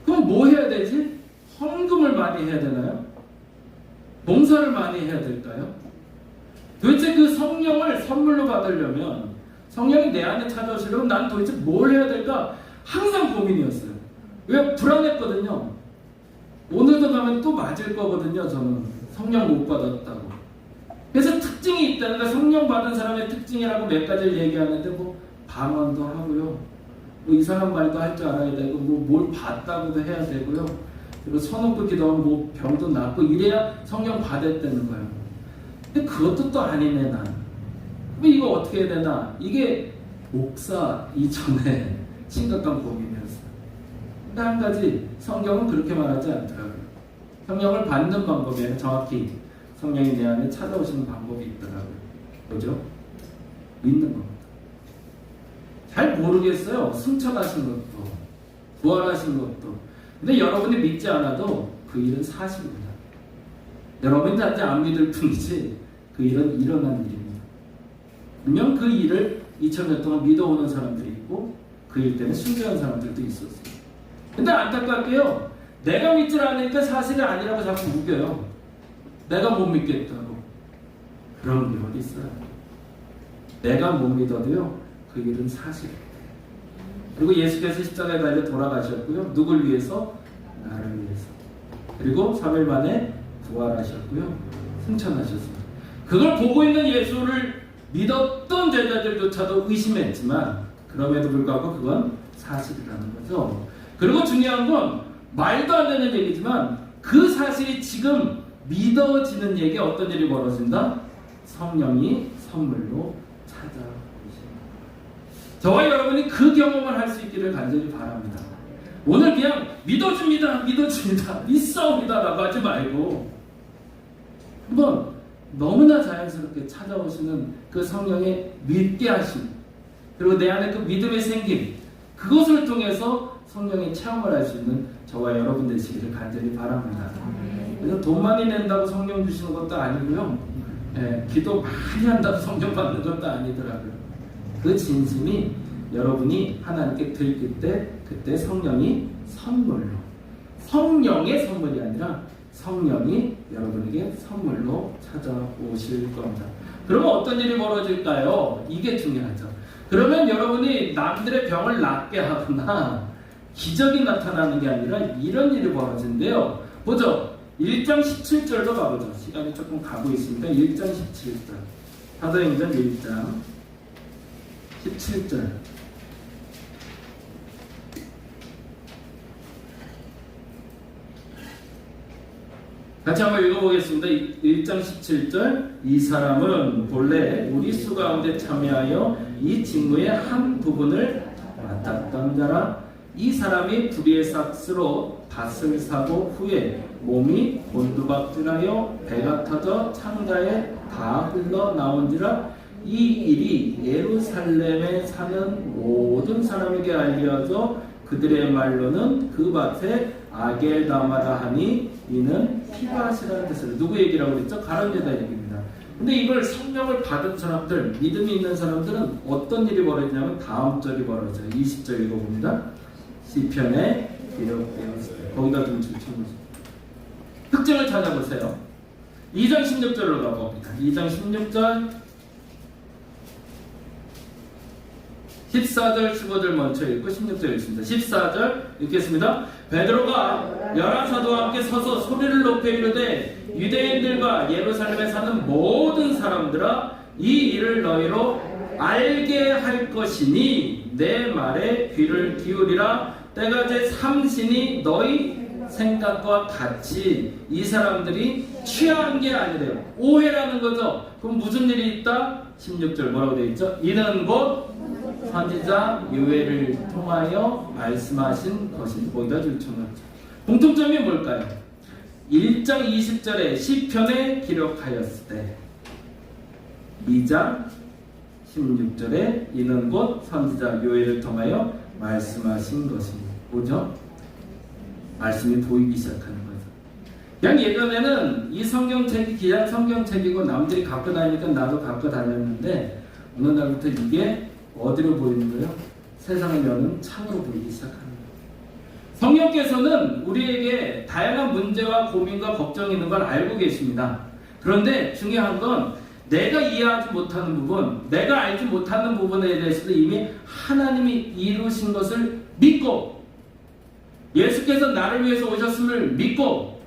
그럼 뭐 해야 되지? 헌금을 많이 해야 되나요? 봉사를 많이 해야 될까요? 도대체 그 성령을 선물로 받으려면 성령이 내 안에 찾아오시려면 난 도대체 뭘 해야 될까? 항상 고민이었어요. 왜? 불안했거든요. 오늘도 가면 또 맞을 거거든요. 저는 성령 못 받았다고. 그래서 특징이 있다는 거, 성령 받은 사람의 특징이라고 몇 가지를 얘기하는데 뭐 방언도 하고요. 뭐 이상한 말도 할 줄 알아야 되고 뭐 뭘 봤다고도 해야 되고요. 그리고 서놓고 기도하면 뭐 병도 낫고 이래야 성령 받았다는 거예요. 근데 그것도 또 아니네 난. 그럼 이거 어떻게 해야 되나? 이게 목사 이전에 심각한 고민이었어요. 근데 한 가지 성경은 그렇게 말하지 않더라고요. 성령을 받는 방법에는 정확히 성령이 내 안에 찾아오시는 방법이 있더라고요. 뭐죠? 믿는 겁니다. 잘 모르겠어요. 승천하신 것도 부활하신 것도. 근데 여러분이 믿지 않아도 그 일은 사실입니다. 여러분이 단지 안 믿을 뿐이지 그 일은 일어난 일입니다. 분명 그 일을 2000년 동안 믿어오는 사람들이 있고 그 일 때문에 순교한 사람들도 있었어요. 근데 안타깝게요. 내가 믿질 않으니까 사실이 아니라고 자꾸 우겨요. 내가 못 믿겠다고. 그런 게 어디 있어요. 내가 못 믿어도요. 그 일은 사실입니다. 그리고 예수께서 십자가에 달려 돌아가셨고요. 누굴 위해서? 나를 위해서. 그리고 3일 만에 부활하셨고요. 승천하셨습니다. 그걸 보고 있는 예수를 믿었던 제자들조차도 의심했지만 그럼에도 불구하고 그건 사실이라는 거죠. 그리고 중요한 건 말도 안 되는 얘기지만 그 사실이 지금 믿어지는 얘기에 어떤 일이 벌어진다? 성령이 선물로 찾아오십니다. 저와 여러분이 그 경험을 할 수 있기를 간절히 바랍니다. 오늘 그냥 믿어줍니다, 믿사옵니다 라고 하지 말고 한번 너무나 자연스럽게 찾아오시는 그 성령의 믿게 하심, 그리고 내 안에 그 믿음의 생김, 그것을 통해서 성령의 체험을 할 수 있는 저와 여러분 되시기를 간절히 바랍니다. 그래서 돈 많이 낸다고 성령 주시는 것도 아니고요. 기도 많이 한다고 성령 받는 것도 아니더라고요. 그 진심이 여러분이 하나님께 드릴 때 그때 성령이 선물로, 성령의 선물이 아니라 성령이 여러분에게 선물로 찾아오실 겁니다. 그러면 어떤 일이 벌어질까요? 이게 중요하죠. 그러면 여러분이 남들의 병을 낫게 하거나 기적이 나타나는 게 아니라 이런 일이 벌어진대요. 보죠. 1장 17절로 가보죠. 시간이 조금 가고 있으니까 1장 17절. 사도행전 1장 17절. 같이 한번 읽어보겠습니다. 1장 17절. 이 사람은 본래 우리 수 가운데 참여하여 이 직무의 한 부분을 맡았던 자라. 이 사람이 불의의 삭스로 밭을 사고 후에 몸이 곤두박질하여 배가 터져 창자에 다 흘러 나온지라. 이 일이 예루살렘에 사는 모든 사람에게 알려져 그들의 말로는 그 밭에 아겔다마라 하니 이는 피밭이라는 뜻으로 누구 얘기라고 그랬죠? 가룟 유다 얘기입니다. 근데 이걸 성령을 받은 사람들, 믿음이 있는 사람들은 어떤 일이 벌어지냐면 다음 절이 벌어져요. 20절 읽어봅니다. 시편에 기록되었을 때 거기다 좀 집중해주세요. 특징을 찾아보세요. 2장 16절로 가봅니다. 2장 16절 14절 15절 먼저 읽고 16절 읽습니다. 14절 읽겠습니다. 베드로가 11사도와 함께 서서 소리를 높여 이르되 유대인들과 예루살렘에 사는 모든 사람들아 이 일을 너희로 알게 할 것이니 내 말에 귀를 기울이라. 때가 제 삼신이 너희 생각과 같이 이 사람들이 취한 게 아니래요. 오해라는 거죠. 그럼 무슨 일이 있다? 16절 뭐라고 되어 있죠? 이는 곧 선지자 요엘을 통하여 말씀하신 것이 거기다 줄쳐놨죠. 공통점이 뭘까요? 1장 20절에 시편에 기록하였을 때 2장 16절에 이는 곧 선지자 요엘을 통하여 말씀하신 것입니다. 뭐죠? 말씀이 보이기 시작하는 거죠. 그냥 예전에는 이 성경책이 기장 성경책이고 남들이 갖고 다니니까 나도 갖고 다녔는데 어느 날부터 이게 어디로 보이는 거예요? 세상을 여는 창으로 보이기 시작하는 거예요. 성령께서는 우리에게 다양한 문제와 고민과 걱정이 있는 걸 알고 계십니다. 그런데 중요한 건 내가 이해하지 못하는 부분, 내가 알지 못하는 부분에 대해서도 이미 하나님이 이루신 것을 믿고 예수께서 나를 위해서 오셨음을 믿고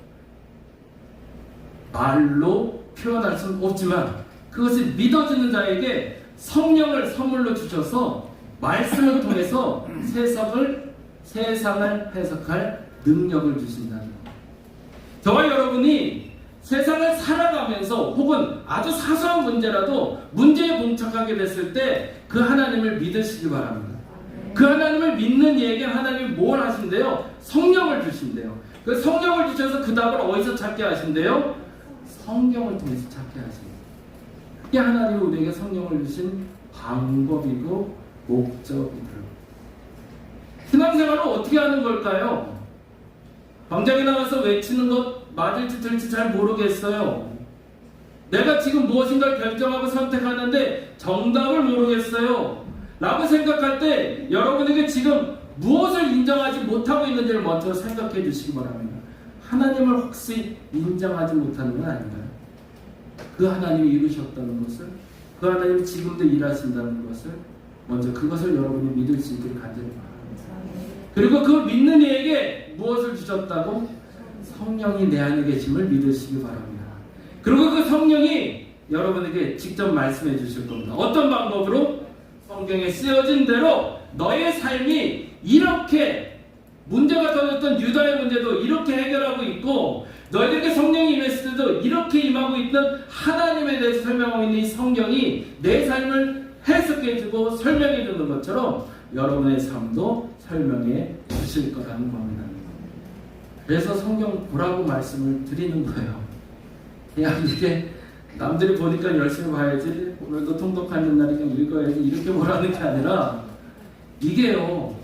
말로 표현할 수는 없지만 그것이 믿어지는 자에게 성령을 선물로 주셔서 말씀을 통해서 세상을 해석할 능력을 주신다는 것. 저와 여러분이 세상을 살아가면서 혹은 아주 사소한 문제라도 문제에 봉착하게 됐을 때 그 하나님을 믿으시기 바랍니다. 그 하나님을 믿는 이에게 하나님이 뭘 하신대요? 성령을 주신대요. 그 성령을 주셔서 그 답을 어디서 찾게 하신대요? 성경을 통해서 찾게 하신대요. 그게 하나님이 우리에게 성령을 주신 방법이고 목적이더라고요. 신앙생활을 어떻게 하는 걸까요? 광장에 나가서 외치는 것 맞을지 틀릴지 잘 모르겠어요. 내가 지금 무엇인가를 결정하고 선택하는데 정답을 모르겠어요 라고 생각할 때 여러분에게 지금 무엇을 인정하지 못하고 있는지를 먼저 생각해 주시기 바랍니다. 하나님을 혹시 인정하지 못하는 건 아닌가요? 그 하나님이 이루셨다는 것을, 그 하나님이 지금도 일하신다는 것을 먼저 그것을 여러분이 믿을 수 있기를 간절히 바랍니다. 그리고 그 믿는 이에게 무엇을 주셨다고? 성령이 내 안에 계심을 믿으시기 바랍니다. 그리고 그 성령이 여러분에게 직접 말씀해 주실 겁니다. 어떤 방법으로? 성경에 쓰여진 대로 너의 삶이 이렇게 문제가 터졌던 유다의 문제도 이렇게 해결하고 있고 너희들에게 성령이 임했을 때도 이렇게 임하고 있던 하나님에 대해서 설명하고 있는 이 성경이 내 삶을 해석해주고 설명해주는 것처럼 여러분의 삶도 설명해 주실 거라는 겁니다. 그래서 성경 보라고 말씀을 드리는 거예요. 그냥 이게 남들이 보니까 열심히 봐야지, 오늘도 통독하는 날이니까 읽어야지 이렇게 보라는 게 아니라 이게요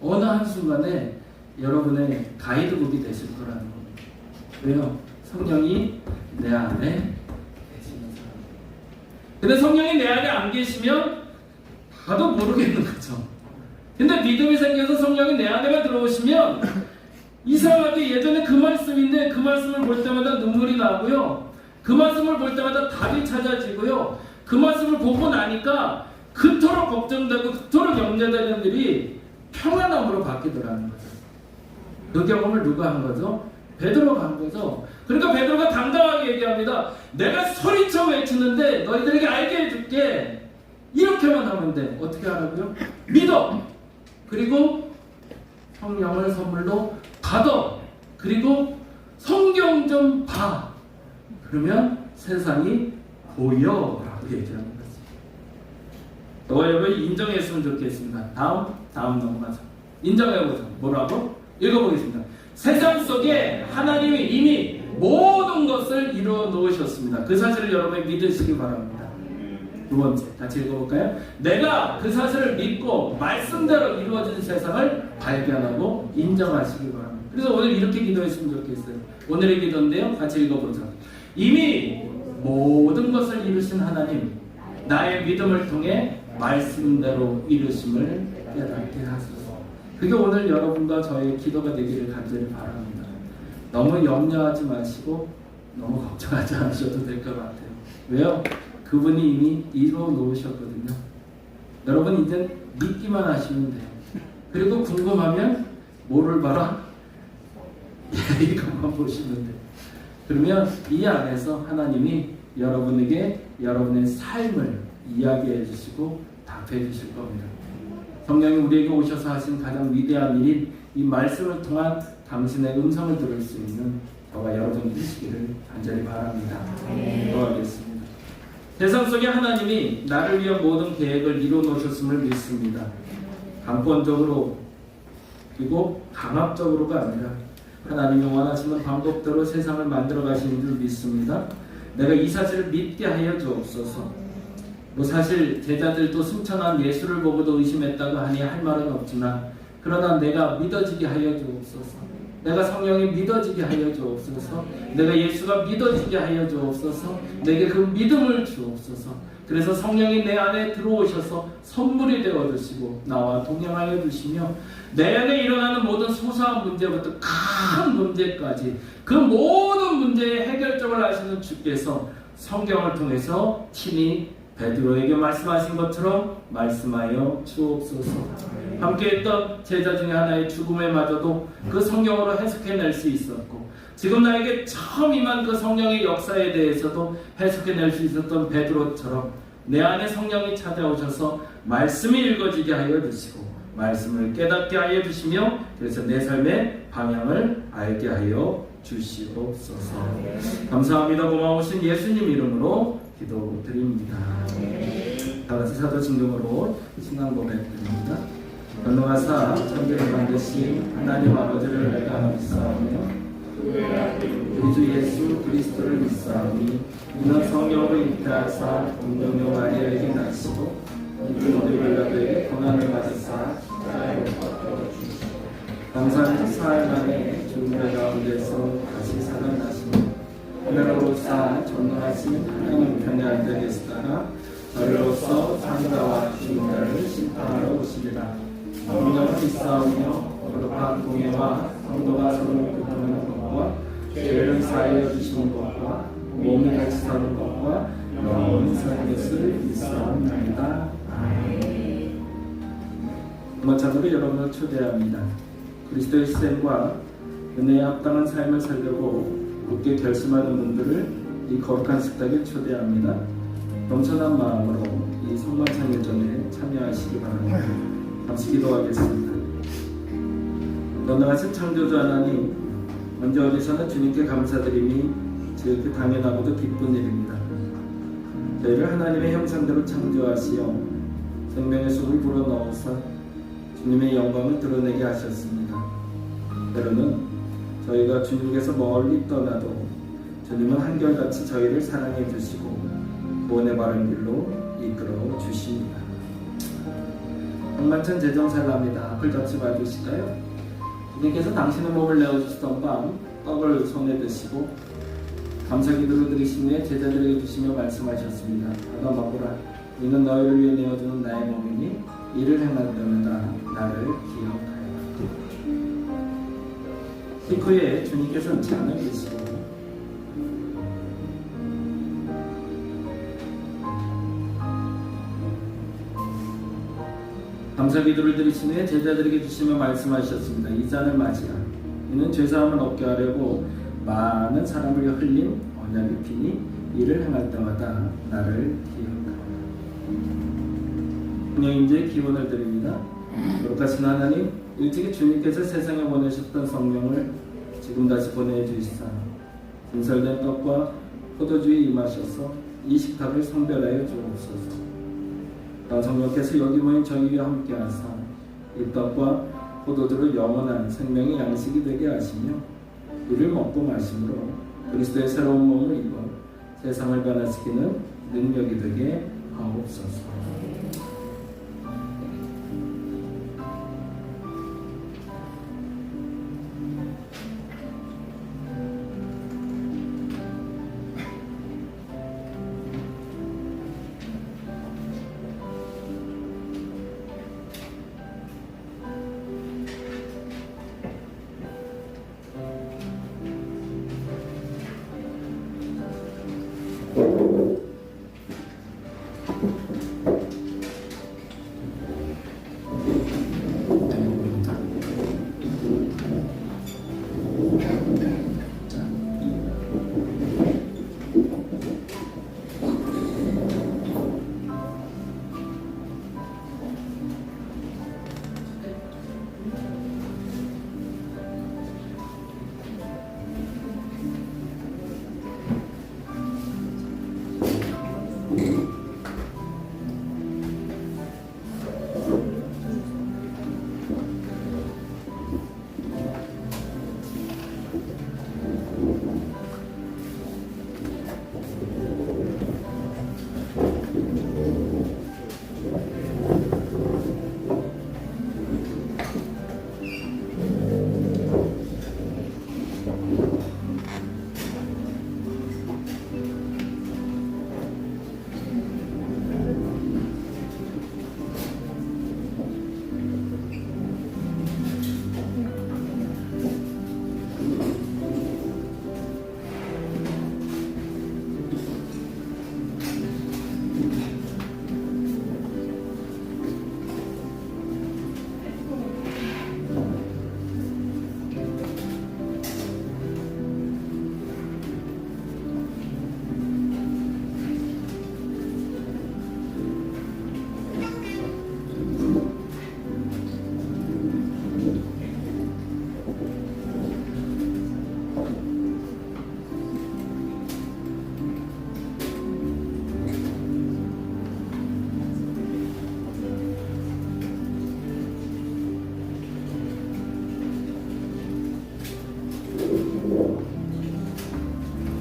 어느 한순간에 여러분의 가이드북이 되실 거라는 겁니다. 왜요? 성령이 내 안에 계시는 사람. 근데 성령이 내 안에 안 계시면 나도 모르겠는 거죠. 근데 믿음이 생겨서 성령이 내 안에만 들어오시면 이상하게 예전에 그 말씀인데 그 말씀을 볼 때마다 눈물이 나고요. 그 말씀을 볼 때마다 답이 찾아지고요. 그 말씀을 보고 나니까 그토록 걱정되고 그토록 염려되는 일이 평안함으로 바뀌더라는 거죠. 그 경험을 누가 한 거죠? 베드로가 한 거죠. 그러니까 베드로가 당당하게 얘기합니다. 내가 소리쳐 외치는데 너희들에게 알게 해줄게. 이렇게만 하면 돼. 어떻게 하라고요? 믿어. 그리고 성령을 선물로 받아. 그리고 성경 좀 봐. 그러면 세상이 보여 라고 얘기하는 거지. 너와 여러분이 인정했으면 좋겠습니다. 다음 넘어가죠. 인정해보자. 뭐라고? 읽어보겠습니다. 세상 속에 하나님이 이미 모든 것을 이루어 놓으셨습니다. 그 사실을 여러분이 믿으시기 바랍니다. 두 번째, 같이 읽어볼까요? 내가 그 사실을 믿고 말씀대로 이루어진 세상을 발견하고 인정하시기 바랍니다. 그래서 오늘 이렇게 기도했으면 좋겠어요. 오늘의 기도인데요, 같이 읽어보자. 이미 모든 것을 이루신 하나님, 나의 믿음을 통해 말씀대로 이루심을 깨닫게 하소서. 그게 오늘 여러분과 저의 기도가 되기를 간절히 바랍니다. 너무 염려하지 마시고 너무 걱정하지 않으셔도 될 것 같아요. 왜요? 그분이 이미 이루어 놓으셨거든요. 여러분 이제 믿기만 하시면 돼요. 그리고 궁금하면 뭐를 봐라? 이것만 보시면 돼요. 그러면 이 안에서 하나님이 여러분에게 여러분의 삶을 이야기해 주시고 답해 주실 겁니다. 성령이 우리에게 오셔서 하신 가장 위대한 일인 이 말씀을 통한 당신의 음성을 들을 수 있는 저와 여러분이 되시기를 간절히 바랍니다. 기도하겠습니다. 세상 속에 하나님이 나를 위한 모든 계획을 이루어 놓으셨음을 믿습니다. 강권적으로 그리고 강압적으로가 아니라 하나님이 원하시는 방법대로 세상을 만들어 가시는 줄 믿습니다. 내가 이 사실을 믿게 하여 주옵소서. 사실 제자들도 승천한 예수를 보고도 의심했다고 하니 할 말은 없지만 그러나 내가 믿어지게 하여 주옵소서. 내가 성령이 믿어지게 하여 주옵소서. 내가 예수가 믿어지게 하여 주옵소서. 내게 그 믿음을 주옵소서. 그래서 성령이 내 안에 들어오셔서 선물이 되어주시고 나와 동행하여 주시며 내 안에 일어나는 모든 소소한 문제부터 큰 문제까지 그 모든 문제의 해결점을 아시는 주께서 성경을 통해서 친히 베드로에게 말씀하신 것처럼 말씀하여 주옵소서. 함께했던 제자 중에 하나의 죽음에마저도 그 성경으로 해석해낼 수 있었고 지금 나에게 처음 임한 그 성령의 역사에 대해서도 해석해낼 수 있었던 베드로처럼 내 안에 성령이 찾아오셔서 말씀이 읽어지게 하여 주시고 말씀을 깨닫게 하여 주시며 그래서 내 삶의 방향을 알게 하여 주시옵소서. 감사합니다. 고마우신 예수님 이름으로 기도드립니다. 다같이 사도신경으로 신앙 고백드립니다. 건너가사 천지를 만드신 하나님 아버지를 내가 믿사오며 우리 주 예수 그리스도를 믿사오니 이는 성령으로 잉태하사 동정녀 마리아에게 나시고 이들의 벨라도에게 고난을 받으사 감사한 사흘 만에 죽음의 가운데서 다시 살아나시며 하늘로서 전능하신 하나님 편에 앉아 계시다가 저희로서 산자와 죽은 자를 심판하러 오시리라. 성령을 믿사오며 거룩한 공예와 성도가 서로 교통하는 것과 죄를 사하여 주시는 것과 몸이 같이 사는 것과 영원히 사는 것을 믿사옵나이다. 아멘. 음악찬으로 여러분을 초대합니다. 그리스도의 희생과 은혜에 합당한 삶을 살려고 굳게 결심하는 분들을 이 거룩한 식탁에 초대합니다. 넘쳐난 마음으로 이 성만찬 예전에 참여하시기 바랍니다. 잠시 기도하겠습니다. 너나가신 창조주 하나님, 먼저 어디서나 주님께 감사드림이 지극히 당연하고도 기쁜 일입니다. 저희를 하나님의 형상대로 창조하시어 생명의 속을 불어넣어서 주님의 영광을 드러내게 하셨습니다. 때로는 저희가 주님께서 멀리 떠나도 주님은 한결같이 저희를 사랑해 주시고 구원의 바른 길로 이끌어 주십니다. 성만찬 제정살랍니다. 앞을 잡지 봐주실까요? 주님께서 당신의 몸을 내어주시던 밤 떡을 손에 드시고 감사기도를 드리신 후에 제자들에게 주시며 말씀하셨습니다. 받아 먹으라. 이는 너희를 위해 내어주는 나의 몸이니 이를 행할 때마다 나를 기억하여라. 식후에 주님께서는 잔을 드시고 감사기도를 드리신 후에 제자들에게 주시며 말씀하셨습니다. 이 잔을 마시라. 이는 죄사함을 얻게 하려고 많은 사람을 흘린 언약의 피니 이를 행할 때마다 나를 기억하라. 성령님의 기원을 드립니다. 거룩하신 하나님, 일찍이 주님께서 세상에 보내셨던 성령을 지금 다시 보내주시사 진설된 떡과 포도주에 임하셔서 이 식탁을 성별하여 주옵소서. 성령께서 여기 모인 저희와 함께하사 이 떡과 포도주를 영원한 생명의 양식이 되게 하시며 이를 먹고 마심으로 그리스도의 새로운 몸을 입어 세상을 변화시키는 능력이 되게 하옵소서.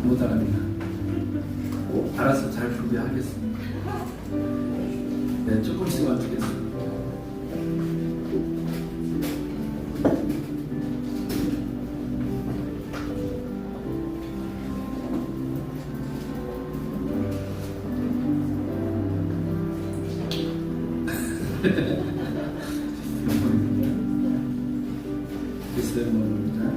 못합니다. 알아서 잘 준비하겠습니다. 네, 조금씩만 주겠습니다. 글쎄 모릅니다.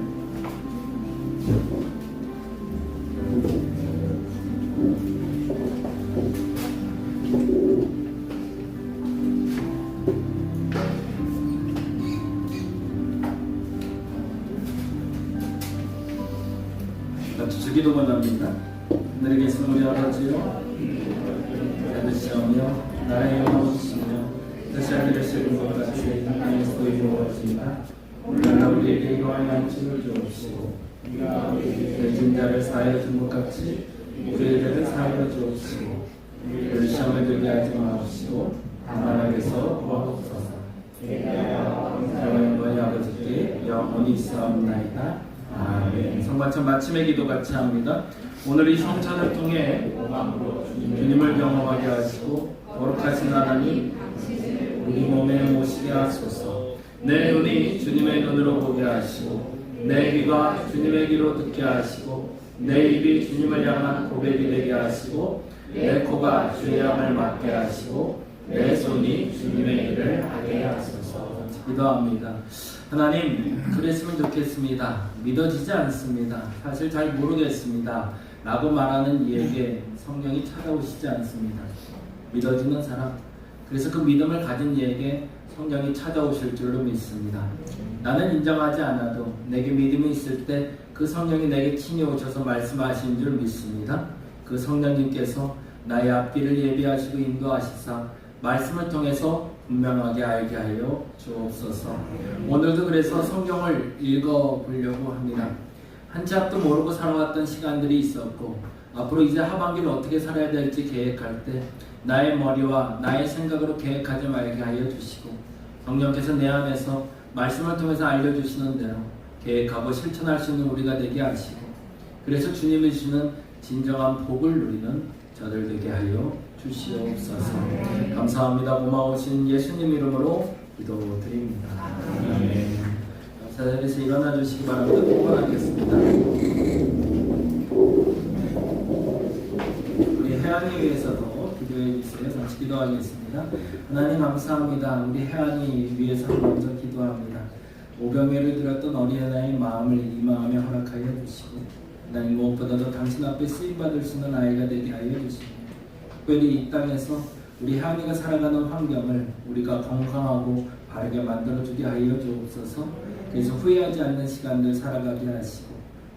주기도문 합니다. 하늘에 계신 우리 아버지요, 받으시오며 나의 영광이시며 다시 하늘에 세운 것 같이 땅에서도 이루어지이다. 오늘날 우리에게 이러한 양식을 주옵시고 죄진 자를 사하여 준 것 같이 우리의 죄를 사하여 주옵시고 우리를 시험에 들게 하지 마옵시고 다만 악에서 구하옵소서. 영원히 아버지께 영원히 있사옵나이다. 아멘. 성만찬 마침의 기도 같이 합니다. 오늘 이 성찬을 통해 주님을 경험하게 하시고 거룩하신 하나님 우리 몸에 모시게 하소서. 내 눈이 주님의 눈으로 보게 하시고 내 귀가 주님의 귀로 듣게 하시고 내 입이 주님을 향한 고백이 되게 하시고 내 코가 주의 향을 맡게 하시고 내 손이 주님의 일을 하게 하소서. 기도합니다. 하나님, 그랬으면 좋겠습니다. 믿어지지 않습니다. 사실 잘 모르겠습니다. 라고 말하는 이에게 성령이 찾아오시지 않습니다. 믿어지는 사람, 그래서 그 믿음을 가진 이에게 성령이 찾아오실 줄로 믿습니다. 나는 인정하지 않아도 내게 믿음이 있을 때 그 성령이 내게 친히 오셔서 말씀하신 줄 믿습니다. 그 성령님께서 나의 앞길을 예비하시고 인도하시사 말씀을 통해서 분명하게 알게 하여 주옵소서. 오늘도 그래서 성경을 읽어보려고 합니다. 한 치 앞도 모르고 살아왔던 시간들이 있었고 앞으로 이제 하반기를 어떻게 살아야 될지 계획할 때 나의 머리와 나의 생각으로 계획하지 말게 하여 주시고 성령께서 내 안에서 말씀을 통해서 알려주시는 대로 계획하고 실천할 수 있는 우리가 되게 하시고 그래서 주님이 주시는 진정한 복을 누리는 저들 되게 하여 주시옵소서. 감사합니다. 고마우신 예수님 이름으로 기도드립니다. 아멘. 자리에서 일어나 주시기 바랍니다. 기도하겠습니다. 우리 혜안이 위해서도 기도해 주세요. 같이 기도하겠습니다. 하나님 감사합니다. 우리 혜안이 위해서 먼저 기도합니다. 오병이를 들었던 어린아이의 마음을 이 마음에 허락하여 주시고 하나님 무엇보다도 당신 앞에 쓰임받을 수 있는 아이가 되게 하여 주시고 특별히 이 땅에서 우리 혜안이가 살아가는 환경을 우리가 건강하고 바르게 만들어주게 하여 주옵소서. 그래서 후회하지 않는 시간들 살아가게 하시고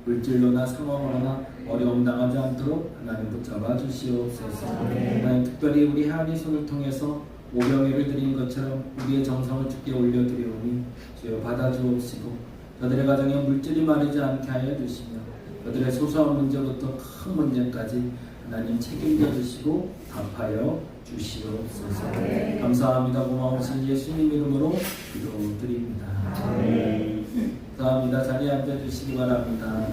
물질로나 상황으로나 어려움 당하지 않도록 하나님 붙잡아 주시옵소서. 하나님 특별히 우리 혜안이 손을 통해서 오병이를 드린 것처럼 우리의 정성을 주께 올려드리오니 주여 받아주옵시고 저들의 가정에 물질이 마르지 않게 하여 주시며 저들의 소소한 문제부터 큰 문제까지 하나님 책임져 주시고 답하여 주시옵소서. 감사합니다. 고마우신 예수님 이름으로 기도드립니다. 감사합니다. 자리에 앉아주시기 바랍니다.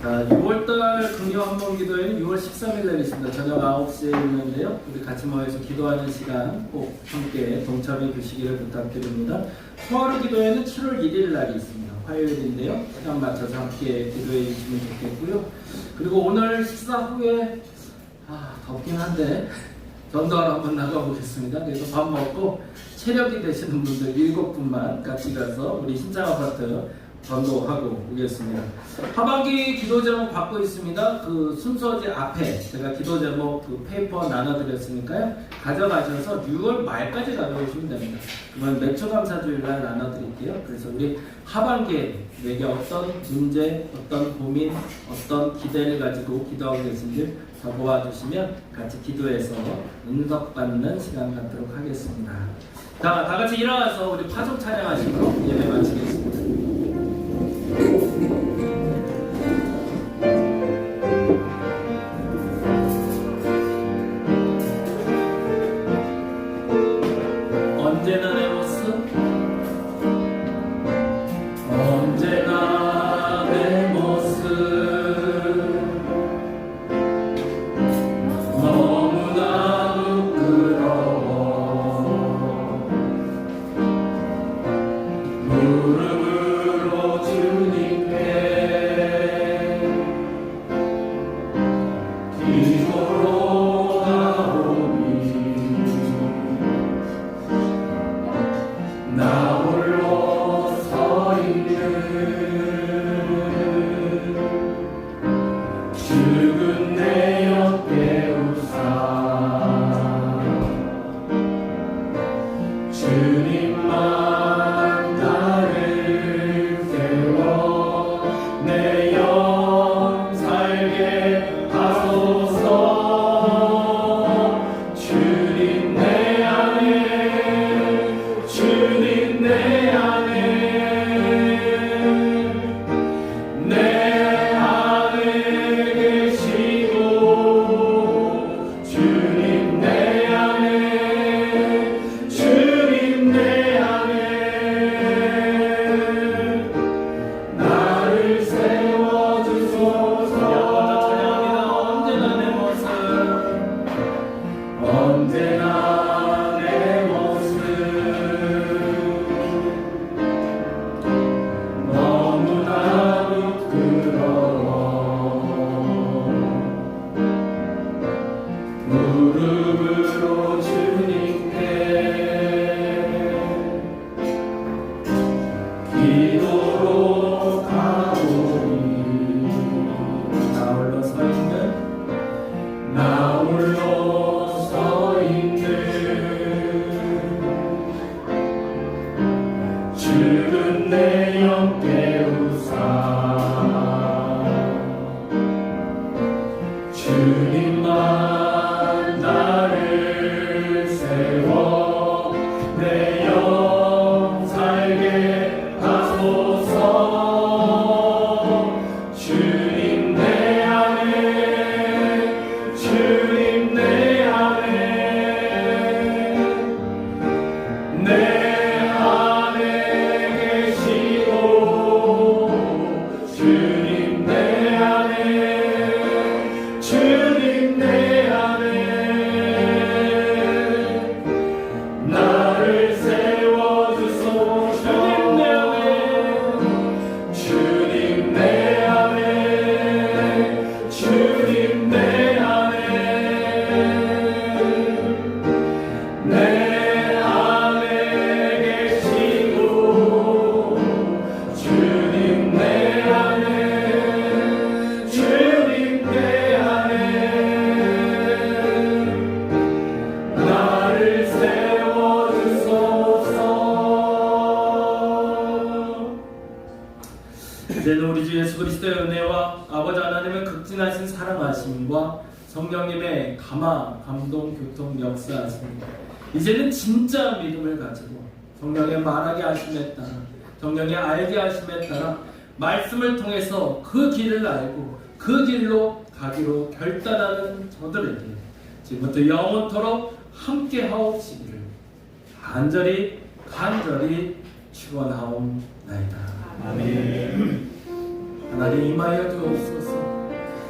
자, 6월달 금요 한번 기도회는 6월 13일 날 있습니다. 저녁 9시에 있는데요. 우리 같이 모여서 기도하는 시간 꼭 함께 동참해 주시기를 부탁드립니다. 소하루 기도회는 7월 1일 날이 있습니다. 화요일인데요. 시간 맞춰서 함께 기도해 주시면 좋겠고요. 그리고 오늘 식사 후에 덥긴 한데 전도하러 한번 나가보겠습니다. 그래서 밥 먹고 체력이 되시는 분들 7분만 같이 가서 우리 신창아파트 전도하고 오겠습니다. 하반기 기도 제목 받고 있습니다. 그 순서지 앞에 제가 기도 제목 그 페이퍼 나눠드렸으니까요. 가져가셔서 6월 말까지 가져오시면 됩니다. 그러면 매초감사주일날 나눠드릴게요. 그래서 우리 하반기에 내게 어떤 문제, 어떤 고민, 어떤 기대를 가지고 기도하고 계신지 적어와 주시면 같이 기도해서 응답받는 시간 갖도록 하겠습니다. 자, 다 같이 일어나서 우리 파송 찬양하시고 예배 마치겠습니다. 언제나 내 모습 언제나 내 모습 너무나 부끄러워 무릎을 주 예수 그리스도의 은혜와 아버지 하나님의 극진하신 사랑하심과 성령님의 감동, 교통, 역사하심, 이제는 진짜 믿음을 가지고 성령의 말하게 하심에 따라, 성령의 알게 하심에 따라 말씀을 통해서 그 길을 알고 그 길로 가기로 결단하는 저들에게 지금부터 영원토록 함께 하옵시기를 간절히 축원하옵나이다. 아멘. 하나님 임하여 주옵소서.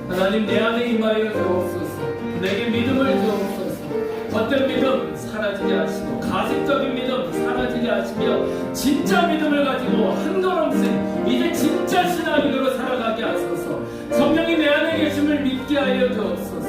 하나님 내 안에 임하여 주옵소서. 내게 믿음을 주옵소서. 헛된 믿음 사라지게 하시고 가식적인 믿음 사라지게 하시며 진짜 믿음을 가지고 한 걸음씩 이제 진짜 신앙인으로 살아가게 하소서. 성령이 내 안에 계심을 믿게 하여 주옵소서.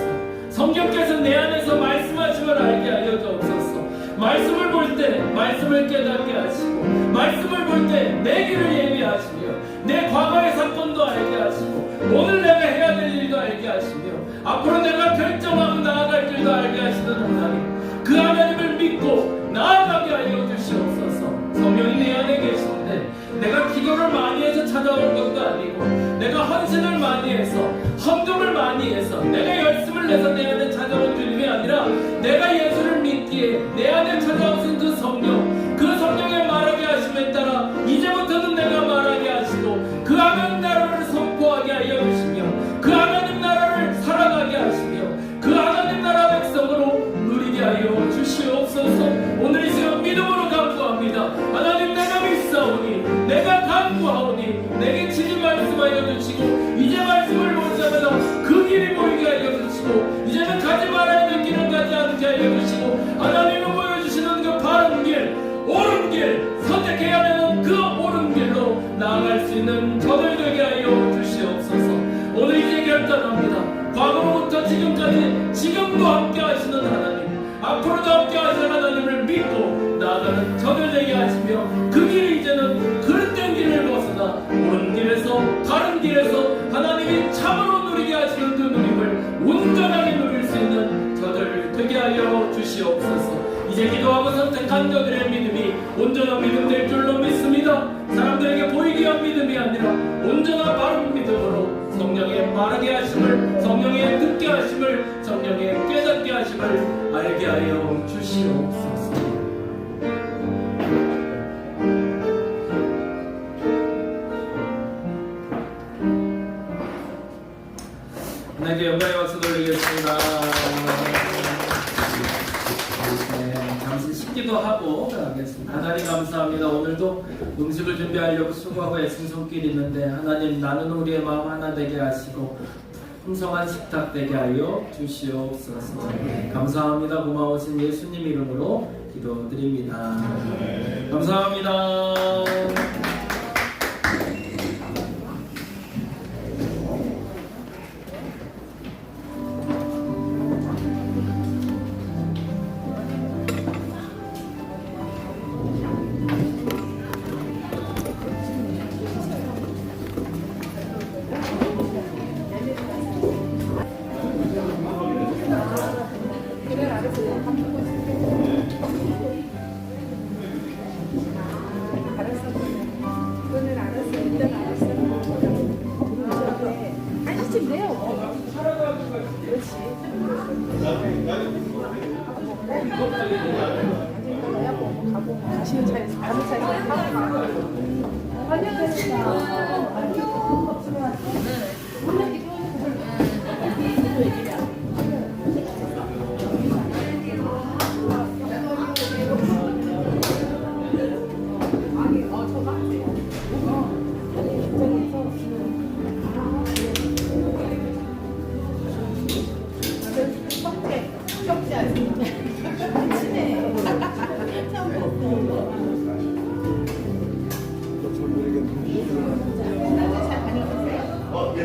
성령께서 내 안에서 말씀하심을 알게 하여 주옵소서. 말씀을 볼 때 말씀을 깨닫게 하시고, 말씀을 볼 때 내 길을 예비하시며, 내 과거의 사건도 알게 하시고, 오늘 내가 해야 될 일도 알게 하시며, 앞으로 내가 결정하고 나아갈 길도 알게 하시는 하나님, 그 하나님을 믿고 나아가게 하여 주시옵소서. 성령이 내 안에 계시는데 내가 기도를 많이 해서 찾아온 것도 아니고, 내가 헌신을 많이 해서, 헌금을 많이 해서, 내가 열심을 내서 내 안에 찾아온 주님이 아니라, 내가 예수를 믿기에 내 안에 찾아오신 그 성령, 그 성령의 말하게 하심에 따라 이제부터는 내가 말하게 하시고, 그 하나님 나라를 선포하게 하여 주시며, 그 하나님 나라를 살아가게 하시며, 그 하나님 나라 백성으로 누리게 하여 주시옵소서. 오늘 이 시간 믿음으로 간구합니다. 하나님, 내가 믿사오니, 내가 간구하오니, 내게 진히 말씀하여 주시고, 이제 말씀을 보자마자 그 길이 보이게 하여 주시고, 이제는 가지 말아야 될 길을 가지 않게 하여 주시고, 하나님은 보여주시는 그 바른 길, 옳은 길, 선택해야 되는 그 옳은 길로 나아갈 수 있는 저들 되게 하여 주시옵소서. 오늘 이제 결단합니다. 과거로부터 지금까지 지금도 함께 하시는 하나님, 앞으로도 함께 하시는 하나님을 믿고 나아가는 저들 되게 하시며, 그 길이 이제는 그릇된 길을 벗어나 옳은 길에서, 바른 길에서 하나님이 참으로 누리게 하시는 그 누림을 온전하게 누릴 수 있는 저들 되게 하여 주시옵소서. 이제 기도하고 선택한 저들의 믿음이 온전한 믿음 될 줄로 믿습니다. 사람들에게 보이게 한 믿음이 아니라 온전한 바른 믿음으로 성령의 말하게 하심을, 성령의 듣게 하심을, 성령의 깨닫게 하심을 알게 하여 주시옵소서. 하나님께 영광의 박수 돌리겠습니다. 잠시 식기도 하고 가겠습니다. 하나님 감사합니다. 오늘도 음식을 준비하려고 수고하고 애쓴 손길이 있는데, 하나님 나는 우리의 마음 하나 되게 하시고 풍성한 식탁 되게 하여 주시옵소서. 감사합니다. 고마우신 예수님 이름으로 기도드립니다. 감사합니다. 안녕하세요.